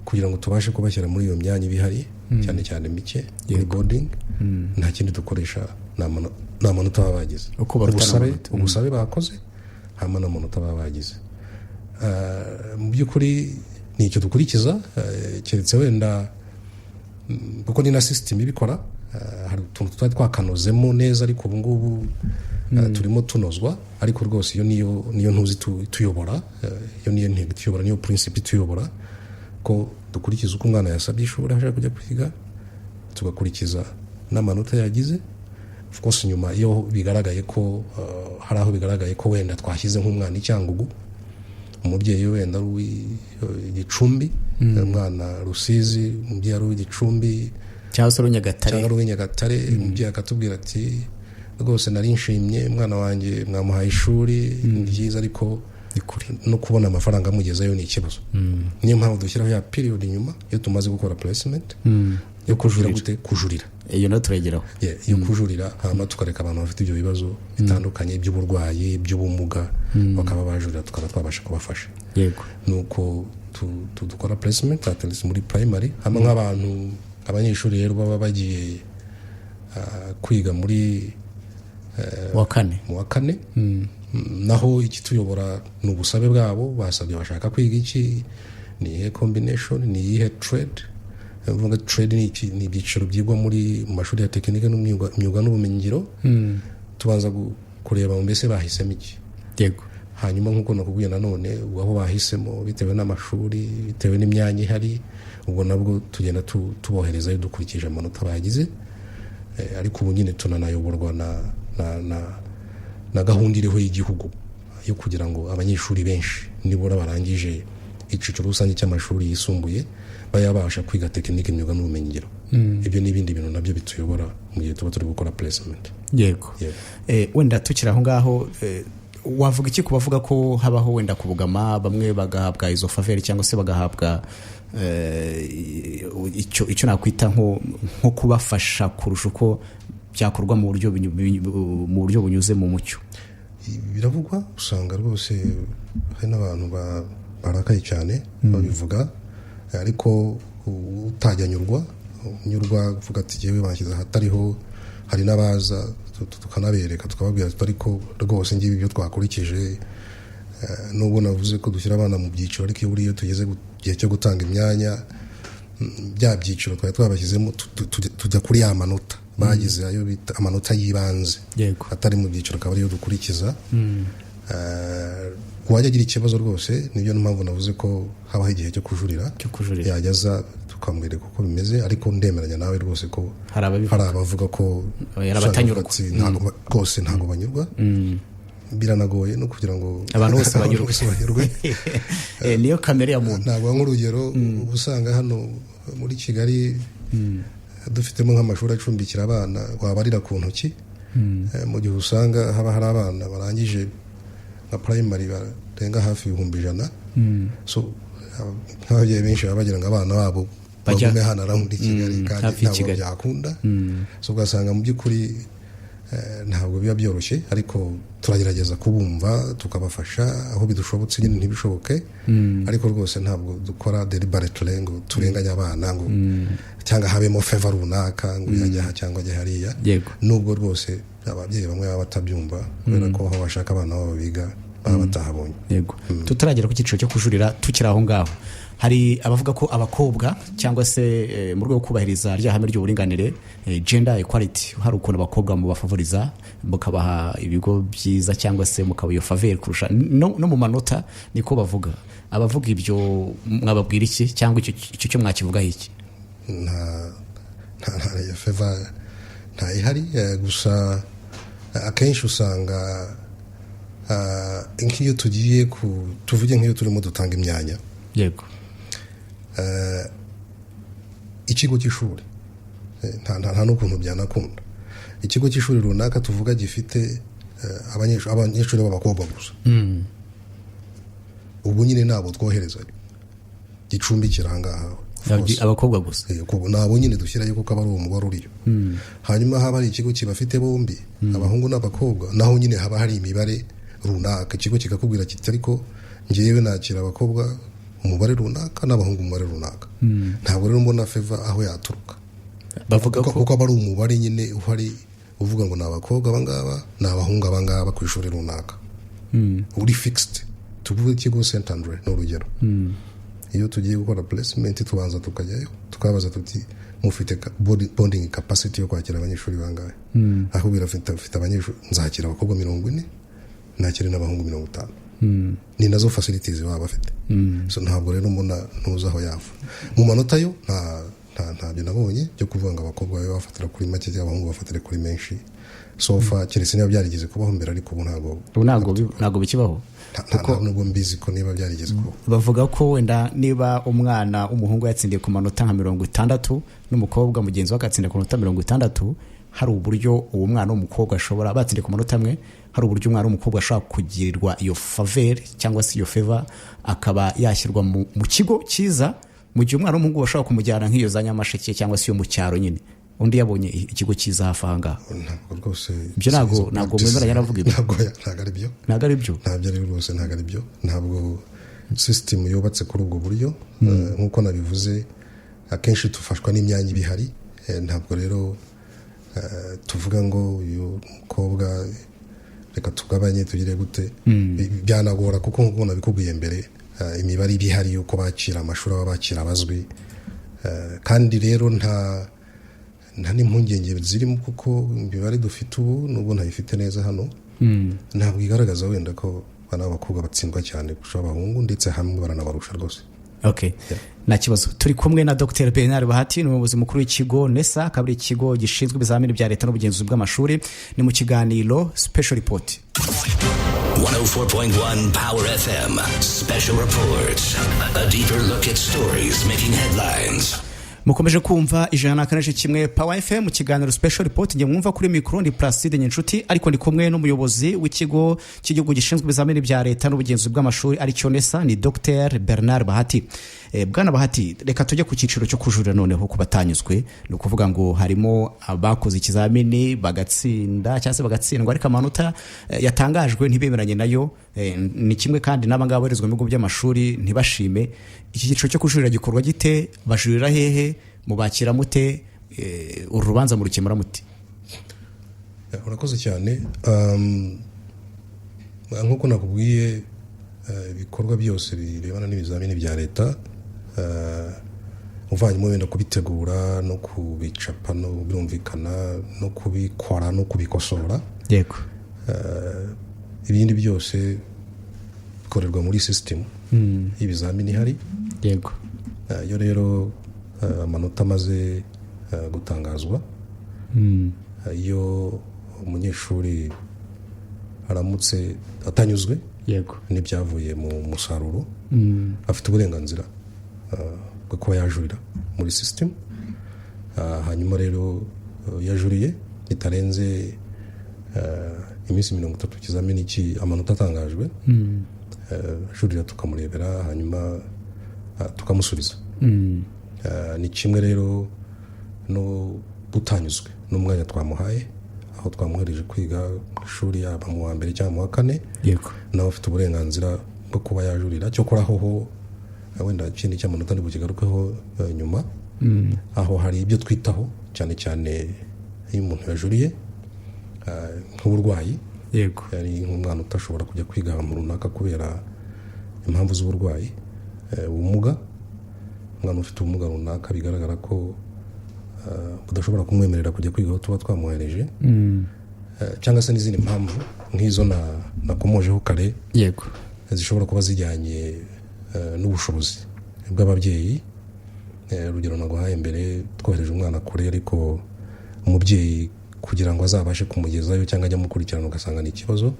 kugira ngo tubashe kubashyira muri iyo myanya ibihari cyane cyane mike muri boarding, nta kindi dukoresha nta manota baba bagize, ubusabe bakoze hama n'amanota baba bagize. Mu by'ukuri ni icyo dukurikiza, keretse wenda kuko ni na system ibikora, hari utuntu twari twakanozemo neza, ariko ubu ngubu turimo tunozwa, ariko rwose iyo niyo ntuzi tuyobora, iyo niyo ntego tuyobora, niyo principe tuyobora, ko dukurikiza uko umwana yasabye ishuri ashaka kujya kwiga, tugakurikiza n'amanota yagize. Of course nyuma iyo bigaragaye ko hari aho bigaragaye ko wenda twashyize nk'umwana icyangugu, umubyeyi wenda ari Gicumbi, umwana Rusizi, umubyeyi ari Gicumbi cyangwa ari Nyagatare, umubyeyi akatubwira ati rwose nari nshimye umwana wanjye mwamuhaye ishuri byiza, ariko no kubona amafaranga amugezayo ni ikibazo. Niyo mpamvu dushyiraho ya period nyuma iyo tumaze gukora placement yo kujurira. Iyo no turageraho yo kujurira, hama tukareka abantu bafite ibyo bibazo bitandukanye by'uburwayi, by'ubumuga, bakaba bajurira, tukaba twabasha kubafasha. Yego, nuko dukora placement at least muri primary. Hama nk'abantu abanyeshuri rero baba bagiye kwiga muri mu wa kane, naho ikituyobora ni ubusabe bwabo, basabye bashaka kwiga iki, ni iyihe combination, ni iyihe trade. Mvuga trade ni ibyiciro byigwa muri mashuri ya tekinike n'imyuga n'ubumenyingiro. Tubanza kureba mbese bahisemo iki. Yego, hanyuma nk'uko nakubwiye nanone, aho bahisemo bitewe n'amashuri, bitewe n'imyanya ihari, ubwo nabwo tugenda tuboherezayo dukurikije amanota bagize. Ariko ubu nyine tunanayoborwa na gahunda iriho y'igihugu yo kugira ngo abanyeshuri benshi nibura barangije icyiciro rusange cy'amashuri yisumbuye bayabasha kwiga tekinike, imyuga n'ubumenyingiro. Ibyo n'ibindi bintu nabyo bituyobora mu gihe tuba turi gukora placement. Yego, wenda tukiri aho ngaho, wavuga iki kubavuga ko habaho wenda kubugama, bamwe bagahabwa izo faveur cyangwa se bagahabwa icyo nakwita nko kubafasha kurusha uko byakorwa mu buryo bunyuze mu mucyo? Biravugwa, usanga rwose hari n'abantu barakaye cyane babivuga, ariko utajya nyurwa kuvuga ati jewe banshyize ahatariho. Hari n'abaza tukanabereka tukababwira ariko rwose ngibi ibyo twakurikije, nubwo navuze ko dushyira abana mu byiciro, ariko iyo tugeze gihe cyo gutanga imyanya, bya byiciro twari twabashyizemo tujya kuri ya manota bagize, ayo bita amanota y'ibanze, atari mu byiciro, akaba ariyo dukurikiza. Uwajya agira ikibazo rwose, nibyo mpamvu navuze ko habaho igihe cyo kujurira, yajyaza tukamwereka uko bimeze. Ariko ndemeranya nawe rwose ko hari abavuga ko rwose ntabwo banyurwa. Biranagoye no kugira ngo abantu bose banyurwe. Niyo kamere ya muntu. Ntabwo nk'urugero usanga hano muri Kigali dufitemo nk'amashuri acumbikira abana wabarira ku ntoki, mu gihe usanga haba hari abana barangije nka primary barenga hafi 100,000. So nk'ababyeyi benshi baba bagira ngo abana babo bagume hano muri Kigali, kandi ntabwo byakunda. So ugasanga mu by'ukuri ntabwo biba byoroshye, ariko turagerageza kubumva tukabafasha aho bidushobotse, nyine ntibishoboke. Ariko rwose ntabwo dukora deliberately ngo turenganya abana ngo cyangwa habemo favor runaka ngo yajya cyangwa ajya hariya. Nubwo rwose ababyeyi bamwe baba batabyumva, kubera ko aho bashaka abana babo biga baba batahabonye. Yego, tutaragera ku cyiciro cyo kujurira, tukiri aho ngaho, hari abavuga ko abakobwa cyangwa se mu rwego rwo kubahiriza rya hame ry'uburinganire, gender equality, hari ukuntu abakobwa mu bafavoriza, mukabaha ibigo byiza cyangwa se mukaba iyo faveur kurusha no mu manota, niko bavuga. Abavuga ibyo mwababwira iki, cyangwa icyo cyo mwakivugaho iki? nta faveur nta ihari, gusa akenshi usanga nk'iyo tugiye tuvuge nk'iyo turimo dutanga imyanya. Yego, ikigo cy'ishuri nta n'ukuntu byanakunda. Ikigo cy'ishuri runaka tuvuga gifite abanyeshuri b'abakobwa gusa, ubu nyine nabo twohereza gicumbikira ahangaha abakobwa gusa, nabo nyine dushyirayo kuko aba ari umubare uriyo. Hanyuma haba hari ikigo kibafite bombi, abahungu n'abakobwa, naho nyine haba hari imibare runaka. Ikigo kikakubwira kiti ariko ngewe nakira abakobwa umubare runaka n'abahungu umubare runaka. Ntabwo rero mbona favor aho yaturuka, bavuga ko kuko aba ari umubare nyine uhari uvuga ngo ni abakobwa abangaba ni abahungu abangaba ku ishuri runaka uri fixed. tuvuge ikigo Saint Andre ni urugero. Iyo tugiye gukora placement tubanza tukajyayo tukabaza tuti mufite bonding capacity yo kwakira abanyeshuri bangahe. Aho birafite abanyeshuri nzakira abakobwa 40 nakire n'abahungu 50. Ni nazo facilities baba bafite. So ntabwo rero mbona ntuza aho yafa. Mu manota yo ntabyo nabonye byo kuvuga ngo abakobwa babe bafatira kuri make cyangwa abahungu bafatire kuri menshi. So far keretse niba byarigeze kubaho mbere ariko ubu ntabwo bikibaho. Kuko nubwo mbizi ko niba byarigeze kubaho. Bavuga ko wenda niba umwana umuhungu yatsindiye ku manota nka 60 n'umukobwa mugenzi we akatsinda ku manota 60, hari uburyo uwo mwana w'umukobwa ashobora batsindiye ku manota amwe, hari uburyo umwana w'umukobwa ashobora kugirirwa iyo favor cyangwa se iyo favor akaba yashyirwa mu kigo cyiza, mu gihe umwana w'umuhungu bashobora kumujyana nk'iyo za Nyamasheke cyangwa se iyo mu cyaro nyine undi yabonye ikigo cyiza hafi aha ngaha. Ntabwo rwose ibyo ntabwo mwemera yaravuga ibyo. Ntabwo ari byo. Ntabwo ari rwose, ntabwo ari byo. Ntabwo system yubatse kuri ubwo buryo. Nk'uko nabivuze akenshi tufashwa n'imyanya ibihari. Ntabwo rero tuvuga ngo uyu mukobwa reka tugabanye tugire gute. Byanagora kuko nk'uko nabikubwiye mbere imibare ibihari yuko bakira amashuri aba bakira abazwi. Kandi rero nta n'impungenge zirimo kuko imibare dufite ubu nubwo ntayifite neza hano ntabwo igaragaza wenda ko bana abakobwa batsindwa cyane kurusha abahungu, ndetse hamwe baranabarusha rwose. Okay. Nta kibazo. Turi kumwe na Dr. Bernard Bahati, ni umuyobozi mukuru w'ikigo NESA, kabiri ikigo gishinzwe ibizamini bya leta n'ubugenzuzi bw'amashuri. Ni mu kiganiro Special Report. 104.1 Power FM Special Report. A deeper look at stories making headlines. Mukomeje kumva 104.1 Power FM mu kiganiro Special Report. Nge mwumva kuri micro ndi Placide Nyinshuti, ariko ndi kumwe n'umuyobozi w'ikigo cy'igihugu gishinzwe ibizamini bya leta n'ubugenzuzi bw'amashuri ari cyo NESA, ni Dr. Bernard Bahati. Bwana Bahati, reka tujye ku cyiciro cyo kujurira noneho ku batanyuzwe. Ni ukuvuga ngo harimo abakoze ikizamini bagatsinda cyangwa se bagatsindwa ariko amanota yatangajwe ntibemeranye nayo. Ni kimwe kandi n'abangaba barizwa mu bigo by'amashuri ntibashime. Iki cyiciro cyo kujurira gikorwa gite? Bajurira hehe? Mubakira mute? Urubanza mu rukemura muti? Urakoze cyane. Nk'uko nakubwiye ibikorwa byose birebana n'ibizamini bya leta uvanyemo wenda kubitegura no kubicapa no birumvikana no kubikora no kubikosora. Yego. Ibindi byose bikorerwa muri system y'ibizamini hari. Yego. Yo rero amanota maze gutangazwa. Iyo umunyeshuri aramutse atanyuzwe, yego, n'ibyavuye mu musaruro, afite uburenganzira bwo kuba yajurira muri system. Hanyuma rero yajuriye bitarenze iminsi 30 ikizamini amanota atangajwe, ajurira tukamurebera hanyuma tukamusubiza. Ni kimwe rero no gutanyuzwe n'umwanya twamuhaye, aho twamuhereje kwiga mu ishuri yaba mu wa mbere cyangwa mu wa kane. Yego. Nawe afite uburenganzira bwo kuba yajurira. Cyo koraho wenda ikindi cy'amanota ndibukigarukeho nyuma. Aho hari ibyo twitaho cyane cyane iyo umuntu yajuriye nk'uburwayi. Yego. Yari nk'umwana utashobora kujya kwiga mu runaka kubera impamvu z'uburwayi, ubumuga. Umwana ufite ubumuga runaka bigaragara ko budashobora kumwemerera kujya kwiga aho tuba twamuhereje. Cyangwa se n'izindi mpamvu nk'izo nakomojeho kare. Yego. Zishobora kuba zijyanye n'ubushobozi bw'ababyeyi. Urugero naguhaye mbere, twohereje umwana kure ariko umubyeyi kugira ngo azabashe kumugezayo cyangwa ajya mukurikirana ugasanga ni ikibazo.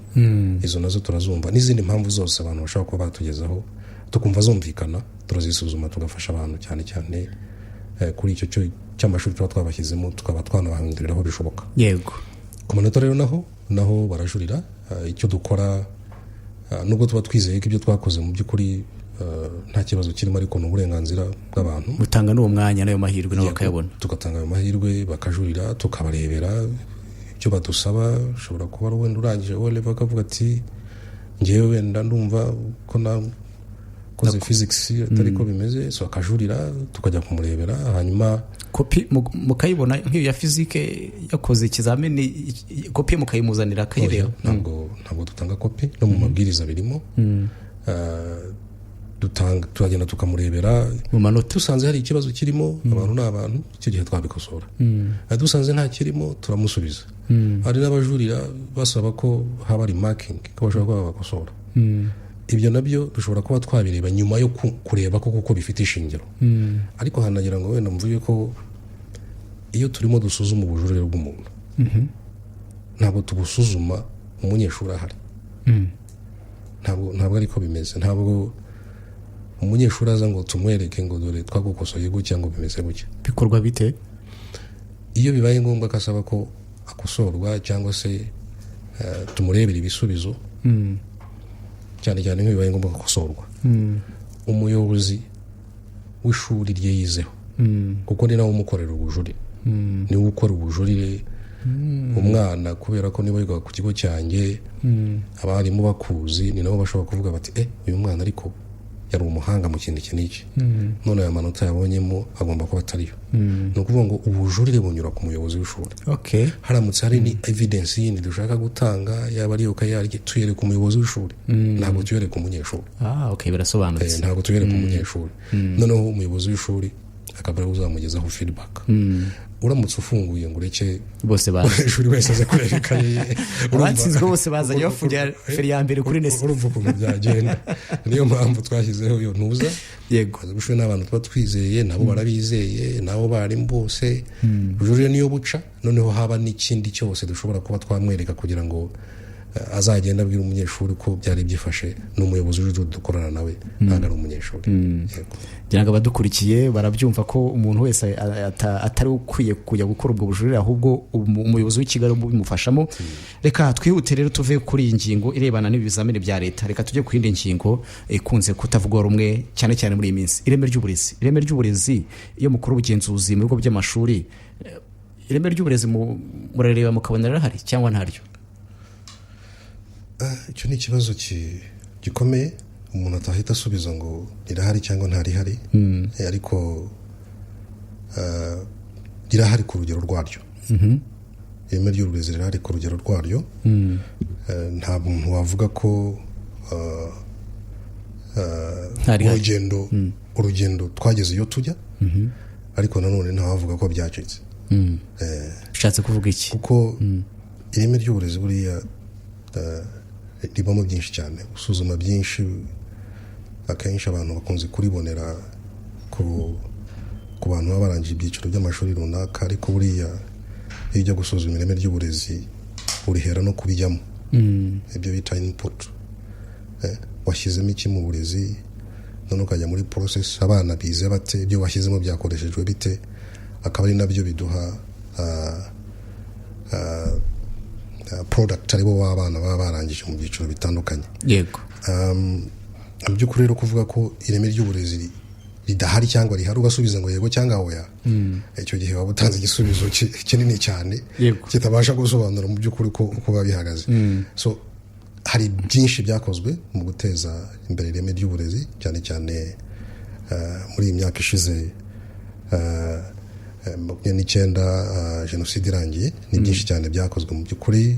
Izo nazo turazumva, n'izindi mpamvu zose abantu bashobora kuba batugezaho tukumva zumvikana, turazisuzuma tugafasha abantu cyane cyane kuri icyo cy'amashuri tuba twabashyizemo, tukaba twanabahindurira aho bishoboka. Yego. Ku manota rero naho barajurira. Icyo dukora nubwo tuba twizeye ko ibyo twakoze mu by'ukuri nta kibazo kirimo, ariko ni uburenganzira bw'abantu. Mutanga n'uwo mwanya n'ayo mahirwe nabo bakayabona. Tugatanga ayo mahirwe bakajurira, tukabarebera ibyo badusaba. Ushobora kuba wenda urangije wowe bakavuga ati ngewe wenda ndumva ko yakoze physics atari ko bimeze so akajurira tukajya kumurebera hanyuma kopi mukayibona nk'iyo ya physique yakoze ikizamini kopi mukayimuzanira akayireba ntabwo dutanga kopi no mu mabwiriza birimo turagenda tukamurebera mu manota dusanze hari ikibazo kirimo abantu n'abantu icyo gihe twabikosora dusanze nta kirimo turamusubiza hari n'abajurira basaba ko haba remarking ko bashobora kuba bakosora ibyo nabyo dushobora kuba twabireba nyuma yo kureba koko bifite ishingiro ariko hanagira ngo wenda mvuge ko iyo turimo dusuzuma ubujurire bw'umuntu ntabwo tubusuzuma umunyeshuri ahari ntabwo ariko bimeze ntabwo umunyeshuri aza ngo tumwereke ngo dore twagukosoye gutya ngo bimeze gutya bikorwa bite iyo bibaye ngombwa akasaba ko akosorwa cyangwa se tumurebera ibisubizo cyane cyane nk'iyo bibaye ngombwa gukosorwa umuyobozi w'ishuri rye yizeho kuko ni nawe umukorera ubujurire niwe ukora ubujurire umwana kubera ko niba yiga ku kigo cyanjye abarimu bakuzi ni nabo bashobora kuvuga bati uyu mwana ariko yari umuhanga mu kintu iki n'iki none aya manota yabonyemo agomba kuba atariyo ni ukuvuga ngo ubujurire bunyura ku muyobozi w'ishuri haramutse hari ni evidence yindi dushaka gutanga yaba ari ukayarye tuyereka umuyobozi w'ishuri ntabwo tuyereka umunyeshuri birasobanutse ntabwo tuyereka umunyeshuri noneho umuyobozi w'ishuri akaba uzamugezaho feedback uramutse ufunguye ngo ureke bose baza ishuri wese aze kureba ikaye abatsinzwe bose bazanye bafungira feri ya mbere kuri NESA urumva ukuntu byagenda niyo mpamvu twashyizeho iyo ntuza yego ubushoboye n'abantu tuba twizeye nabo barabizeye nabo barimo bose ubujurire niyo buca noneho haba n'ikindi cyose dushobora kuba twamwereka kugira ngo azagenda abwira umunyeshuri ko byari byifashe n'umuyobozi w'ijuru dukorana nawe ntabwo ari umunyeshuri ngira ngo abadukurikiye barabyumva ko umuntu wese atari ukwiye kujya gukora ubwo bujurire ahubwo umuyobozi w'ikigo bimufashamo reka twihute rero tuve kuri iyi ngingo irebana n'ibizamini bya leta reka tujye ku yindi ngingo ikunze kutavugwa rumwe cyane cyane muri iyi minsi ireme ry'uburezi iyo mukuru ubugenzuzi mu bigo by'amashuri ireme ry'uburezi murareba mukabona rirahari cyangwa ntaryo icyo ni ikibazo gikomeye umuntu atahita asubiza ngo rirahari cyangwa ntarihari ariko rirahari ku rugero rwaryo ireme ry'uburezi rirahari ku rugero rwaryo nta muntu wavuga ko urugendo twageze iyo tujya ariko nanone ntawavuga ko byacitse ushatse kuvuga iki kuko ireme ry'uburezi buriya ribamo byinshi cyane usuzuma byinshi akenshi abantu bakunze kuribonera ku bantu baba barangije ibyiciro by'amashuri runaka ariko buriya iyo ujya gusuzuma ireme ry'uburezi urihera no kubijyamo ibyo bita input washyizemo iki mu burezi none ukajya muri process abana bize bate ibyo washyizemo byakoreshejwe bite akaba ari nabyo biduha product aribo w'abana baba barangije mu byiciro bitandukanye yego mu by'ukuri rero kuvuga ko ireme ry'uburezi ridahari cyangwa rihari ugasubiza ngo yego cyangwa oya icyo gihe waba utanze igisubizo kinini cyane kitabasha gusobanura mu by'ukuri uko biba bihagaze so hari byinshi byakozwe mu guteza imbere ireme ry'uburezi cyane cyane muri iyi myaka ishize 19 jenoside irangiye ni byinshi cyane byakozwe mu by'ukuri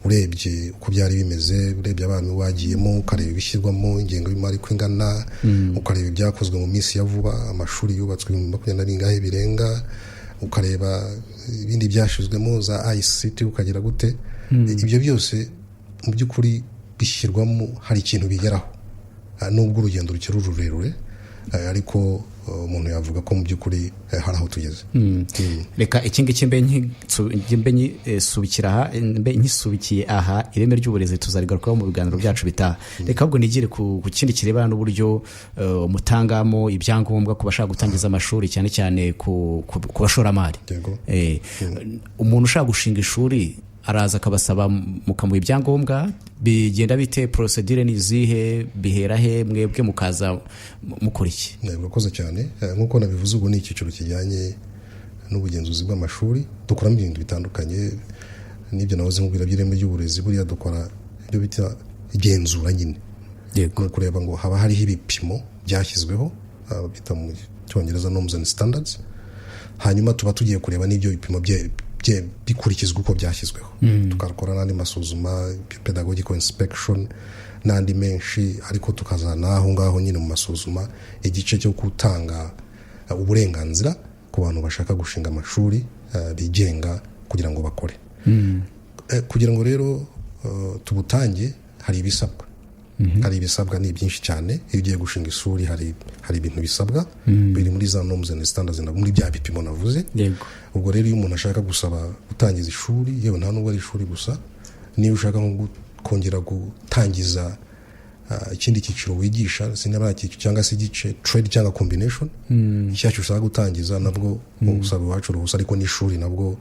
urebye uko byari bimeze urebye abantu bagiyemo ukareba ibishyirwamo ingengo y'imari ko ingana ukareba ibyakozwe mu minsi ya vuba amashuri yubatswe mu 20 birenga ukareba ibindi byashizwemo za ICT ukagira gute ibyo byose mu by'ukuri bishyirwamo hari ikintu bigeraho nubwo urugendo rukiri rurerure ariko umuntu yavuga ko mu by'ukuri hari aho tugeze reka iki ngiki mbe nkisubikiye aha ireme ry'uburezi tuzarigarukaho mu biganiro byacu bitaha reka ahubwo nigire ku kindi kirebana n'uburyo mutangamo ibyangombwa ku bashaka gutangiza amashuri cyane cyane ku bashoramari umuntu ushaka gushinga ishuri araza akabasaba mukamuha ibyangombwa bigenda bite procedure ni izihe bihera he mwebwe mukaza mukora iki murakoze cyane nk'uko nabivuze ubu ni icyiciro kijyanye n'ubugenzuzi bw'amashuri dukoramo ibintu bitandukanye n'ibyo nahoze nkubwira by'ireme ry'uburezi buriya dukora ibyo bita igenzura nyine ni ukureba ngo haba hariho ibipimo byashyizweho bita mu cyongereza norms and standards, hanyuma tuba tugiye kureba n'ibyo bipimo bikurikizwa uko byashyizweho, tukakora n'andi masuzuma pedagogical inspection n'andi menshi, ariko tukazana aho ngaho nyine mu masuzuma igice cyo gutanga uburenganzira ku bantu bashaka gushinga amashuri bigenga kugira ngo bakore. Kugira ngo rero tubutange hari ibisabwa, hari ibisabwa ni byinshi cyane. Iyo ugiye gushinga ishuri hari ibintu bisabwa biri muri za norms and standards muri bya bipimo navuze. Ubwo rero iyo umuntu ashaka gusaba gutangiza ishuri, yewe nta nubwo ari ishuri gusa, niyo ushaka nko kongera gutangiza ikindi cyiciro wigisha, sinaba cyangwa se igice trade cyangwa combination icyacu ushaka gutangiza, nabwo usaba iwacu uruhusa, ariko n'ishuri nabwo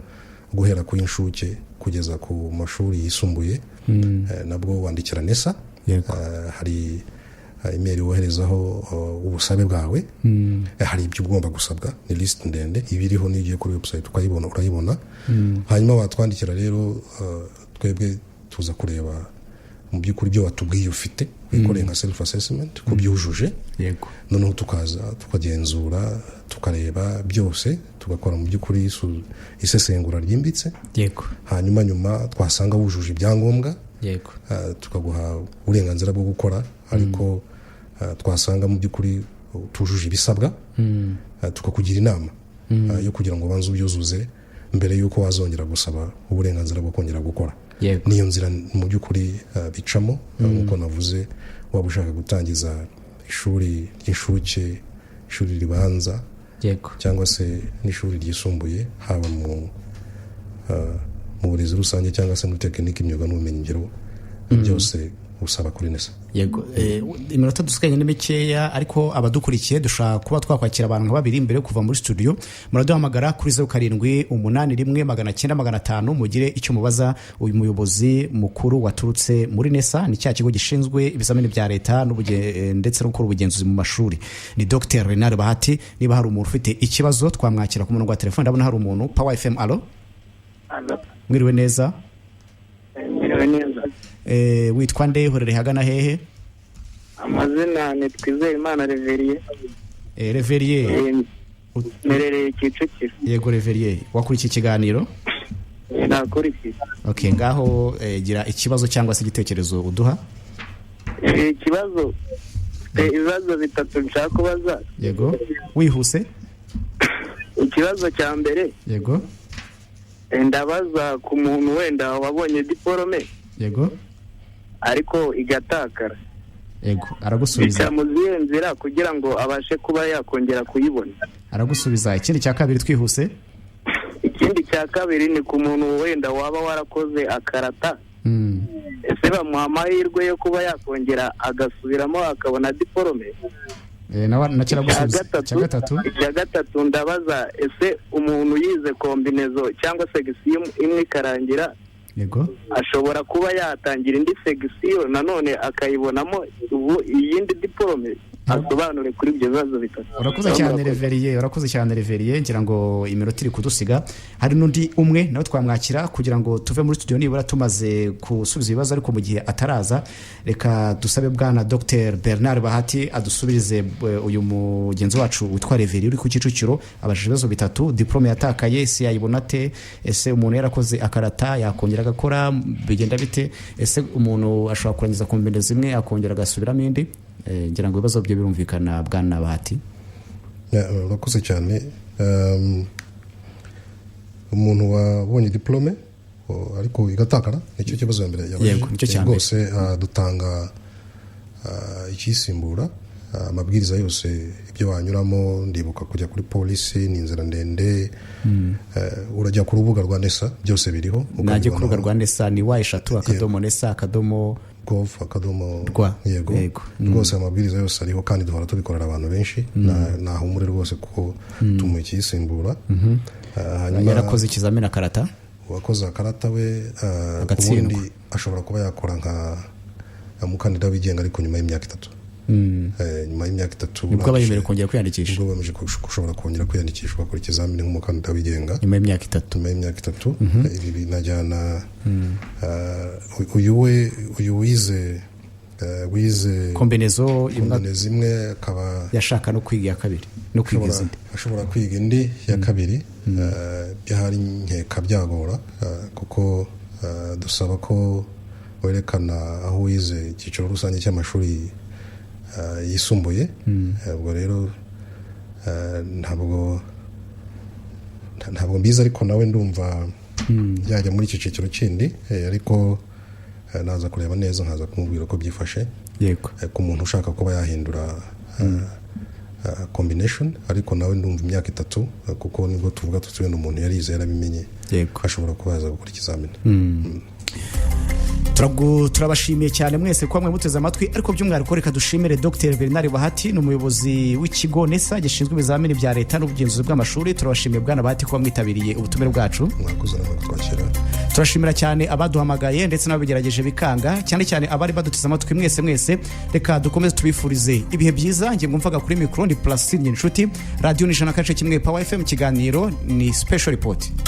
guhera ku inshuke kugeza ku mashuri yisumbuye nabwo wandikira NESA. Hari email woherezaho ubusabe bwawe, hari ibyo ugomba gusabwa, ni list ndende ibiriho, nigiye kuri website urayibona. Hanyuma watwandikira rero, twebwe tuza kureba mu by'ukuri byo watubwiye ufite, wikoreye nka self assessment ko byujuje, noneho tukaza tukagenzura, tukareba byose, tugakora mu by'ukuri isesengura ryimbitse. Hanyuma nyuma twasanga wujuje ibyangombwa, tukaguha uburenganzira bwo gukora, ariko twasanga mu by'ukuri tujuje ibisabwa, tukakugira inama yo kugira ngo banze ubyuzuze mbere y'uko wazongera gusaba uburenganzira bwo kongera gukora. Niyo nzira mu by'ukuri bicamo, nk'uko navuze, waba ushaka gutangiza ishuri ry'inshuke, ishuri ribanza, cyangwa se n'ishuri ryisumbuye, haba mu burezi rusange cyangwa se muri tekiniki, imyuga n'ubumenyingiro, byose usaba kuri NESA. Iminota dusikanye ni mikeya, ariko abadukurikiye dushaka kuba twakwakira abantu nka babiri mbere yo kuva muri studio. Muraduhamagara kuri 0781900500 mugire icyo mubaza uyu muyobozi mukuru waturutse muri NESA, ni cya kigo gishinzwe ibizamini bya leta ndetse no gukora ubugenzuzi mu mashuri. Ni Dr Renard Bahati. Niba hari umuntu ufite ikibazo twamwakira ku murongo wa telefone. Ndabona hari umuntu. Power FM, allo. Mwiriwe neza. Witwa nde, horere hagana hehe? Amazina ni Twizeyimana Reveriye. Reveriye merereye Kicukiro. Yego Reveriye, wakuri iki kiganiro? Nakurikiye. Okay, ngaho gira ikibazo cyangwa se igitekerezo uduha. Ikibazo ibibazo bitatu nshaka kubaza. Yego, wihuse. Ikibazo cya mbere, yego, ndabaza ku muntu wenda wabonye diplome, yego, ariko igatakara. Yego, aragusubiza. Icyamuziye nzira kugira ngo abashe kuba yakongera kuyibona. Aragusubiza. Ikindi cya kabiri twihuse. Ikindi cya kabiri ni ku muntu wenda waba warakoze akarata, ese bamuha amahirwe yo kuba yakongera agasubiramo akabona diplome. Icya gatatu ndabaza, ese umuntu yize kombinezo cyangwa segisiyo imwe ikarangira, yego, ashobora kuba yatangira indi segisiyo nanone akayibonamo iyindi diplome? Asobanure kuri ibyo bibazo bitatu. Urakoze cyane Reveriye, ngira ngo iminota iri kudusiga. Hari n'undi umwe nawe twamwakira kugira ngo tuve muri studio nibura tumaze gusubiza ibibazo, ariko mu gihe ataraza reka dusabe bwana Dr Bernard Bahati adusubirize uyu mugenzi wacu witwa Reveriye uri ku Kicukiro. Abajije ibibazo bitatu: diplome yatakaye, ese yayibona te? Ese umuntu yarakoze akarata yakongera agakora, bigenda bite? Ese umuntu ashobora kurangiza kombineza imwe akongera agasubiramo indi? Ngira ngo ibibazo byo birumvikana bwana Bahati. Urakoze cyane. Umuntu wabonye diplome ariko igatakara, nicyo kibazo mbere yabaje. Rwose dutanga ikisimbura, amabwiriza yose ibyo wanyuramo. Ndibuka kujya kuri polisi ni inzira ndende, urajya ku rubuga rwa NESA, byose biriho. Najye ku rubuga rwa NESA ni y3.nesa.gov.rw. Yego, rwose amabwiriza yose ariho, kandi duhora tubikorera abantu benshi. Nahumure rwose kuko tumuye ikisimbura. Hanyuma yarakoze ikizamini akarata, uwakoze akarata we ubundi ashobora kuba yakora nka umukandida wigenga, ariko nyuma y'imyaka 3. Nyuma y'imyaka 3 nibwo abayemerewe kongera kwiyandikisha. Nibwo bameje kushobora kongera kwiyandikishwa kuri ikizamini nk'umukandida wigenga nyuma y'imyaka 3. Ibi binajyana uyu wize wize kombinezo imwe akaba yashaka no kwiga ya kabiri no kwiga izindi ashobora kwiga indi ya kabiri byahari nkeka byagora kuko dusaba ko werekana aho wize icyiciro rusange cy'amashuri yisumbuye ubwo rero ntabwo mbizi ariko nawe ndumva yajya muri iki cyiciro kindi ariko naza kureba neza nkaza kumubwira ko byifashe yego ku muntu ushaka kuba yahindura combination ariko nawe ndumva imyaka 3 kuko nibwo tuvuga tutubona umuntu yarize yarabimenye ashobora kubaza gukora ikizamini turabashimiye cyane mwese ko mwe muteze amatwi ariko by'umwihariko reka dushimire Dr Bernard Bahati ni umuyobozi w'ikigo NESA gishinzwe ibizamini bya leta n'ubugenzuzi bw'amashuri. Turabashimiye bwana Bahati ko mwitabiriye ubutumire bwacu. Turashimira cyane abaduhamagaye ndetse n'ababigerageje bikanga cyane cyane abari baduteze amatwi mwese reka dukomeze tubifurize ibihe byiza. Ngiye mwumvaga kuri micro ndi Placide Inshuti, radio ni 101.1 Power FM, kiganiro ni special report.